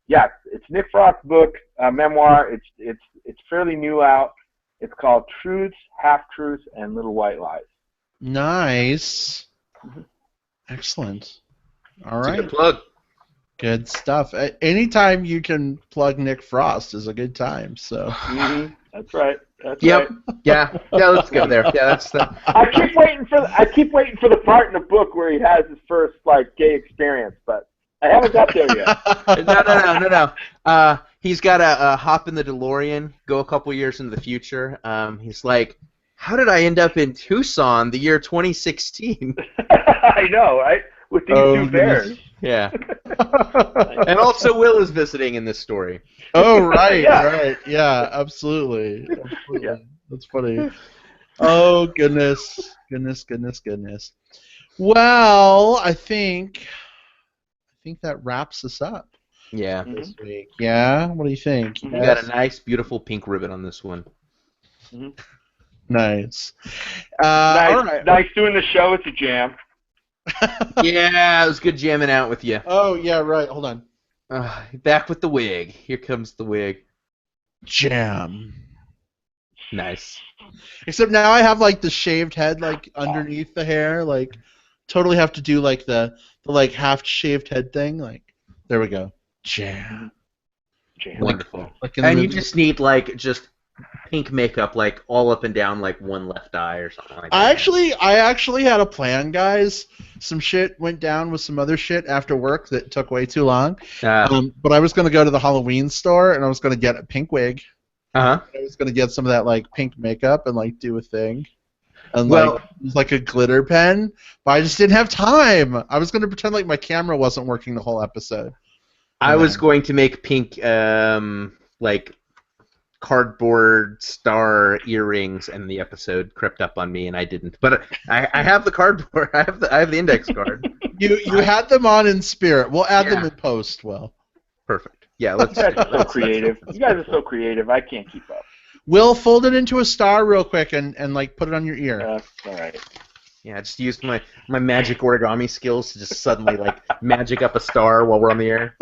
yeah, it's Nick Frost's book, memoir. It's fairly new out. It's called Truths, Half-Truths, and Little White Lies. Nice. Excellent. All It's a right. good plug. Good stuff. Anytime you can plug Nick Frost is a good time. So. That's right. That's Yep. right. Yeah. Let's go there. Yeah, that's the. I keep waiting for the part in the book where he has his first gay experience, but I haven't got there yet. No. He's got to hop in the DeLorean, go a couple years into the future. He's like, how did I end up in Tucson the year 2016? I know, right? With these two bears. Yeah. And also Will is visiting in this story. Oh, right, Yeah. right. Yeah, absolutely. Yeah. That's funny. Oh, goodness. Well, I think that wraps us up Yeah. this week. Yeah? What do you think? You got a nice, beautiful pink ribbon on this one. Nice. Nice, all right. nice doing the show. It's a jam. Yeah, it was good jamming out with you. Oh, yeah, right. Hold on. Back with the wig. Here comes the wig. Jam. Nice. Except now I have the shaved head underneath the hair. Totally have to do the half shaved head thing. There we go. Jam. Wonderful. In the And you movie. just need just pink makeup all up and down one left eye or something like that. I actually had a plan, guys. Some shit went down with some other shit after work that took way too long. But I was going to go to the Halloween store and I was going to get a pink wig. Uh-huh. I was going to get some of that pink makeup and do a thing. And Well- it was a glitter pen, but I just didn't have time. I was going to pretend my camera wasn't working the whole episode. I was going to make pink cardboard star earrings, and the episode crept up on me, and I didn't. But I have the cardboard. I have the index card. You had them on in spirit. We'll add them in post. Well, Perfect. Yeah, let's. You guys are so creative. You guys are so creative. I can't keep up. We'll fold it into a star real quick and like put it on your ear. All right. Yeah, just use my magic origami skills to just suddenly like magic up a star while we're on the air.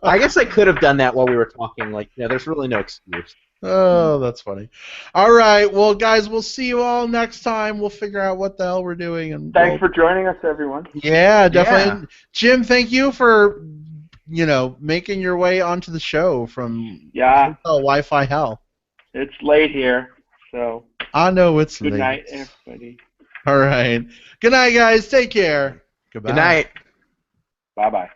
I guess I could have done that while we were talking. Like, there's really no excuse. Oh, that's funny. All right, well, guys, we'll see you all next time. We'll figure out what the hell we're doing. And Thanks for joining us, everyone. Yeah, definitely. Yeah. Jim, thank you for making your way onto the show from Wi-Fi hell. It's late here, so I know it's late. Good night, everybody. All right. Good night, guys. Take care. Goodbye. Good night. Bye-bye.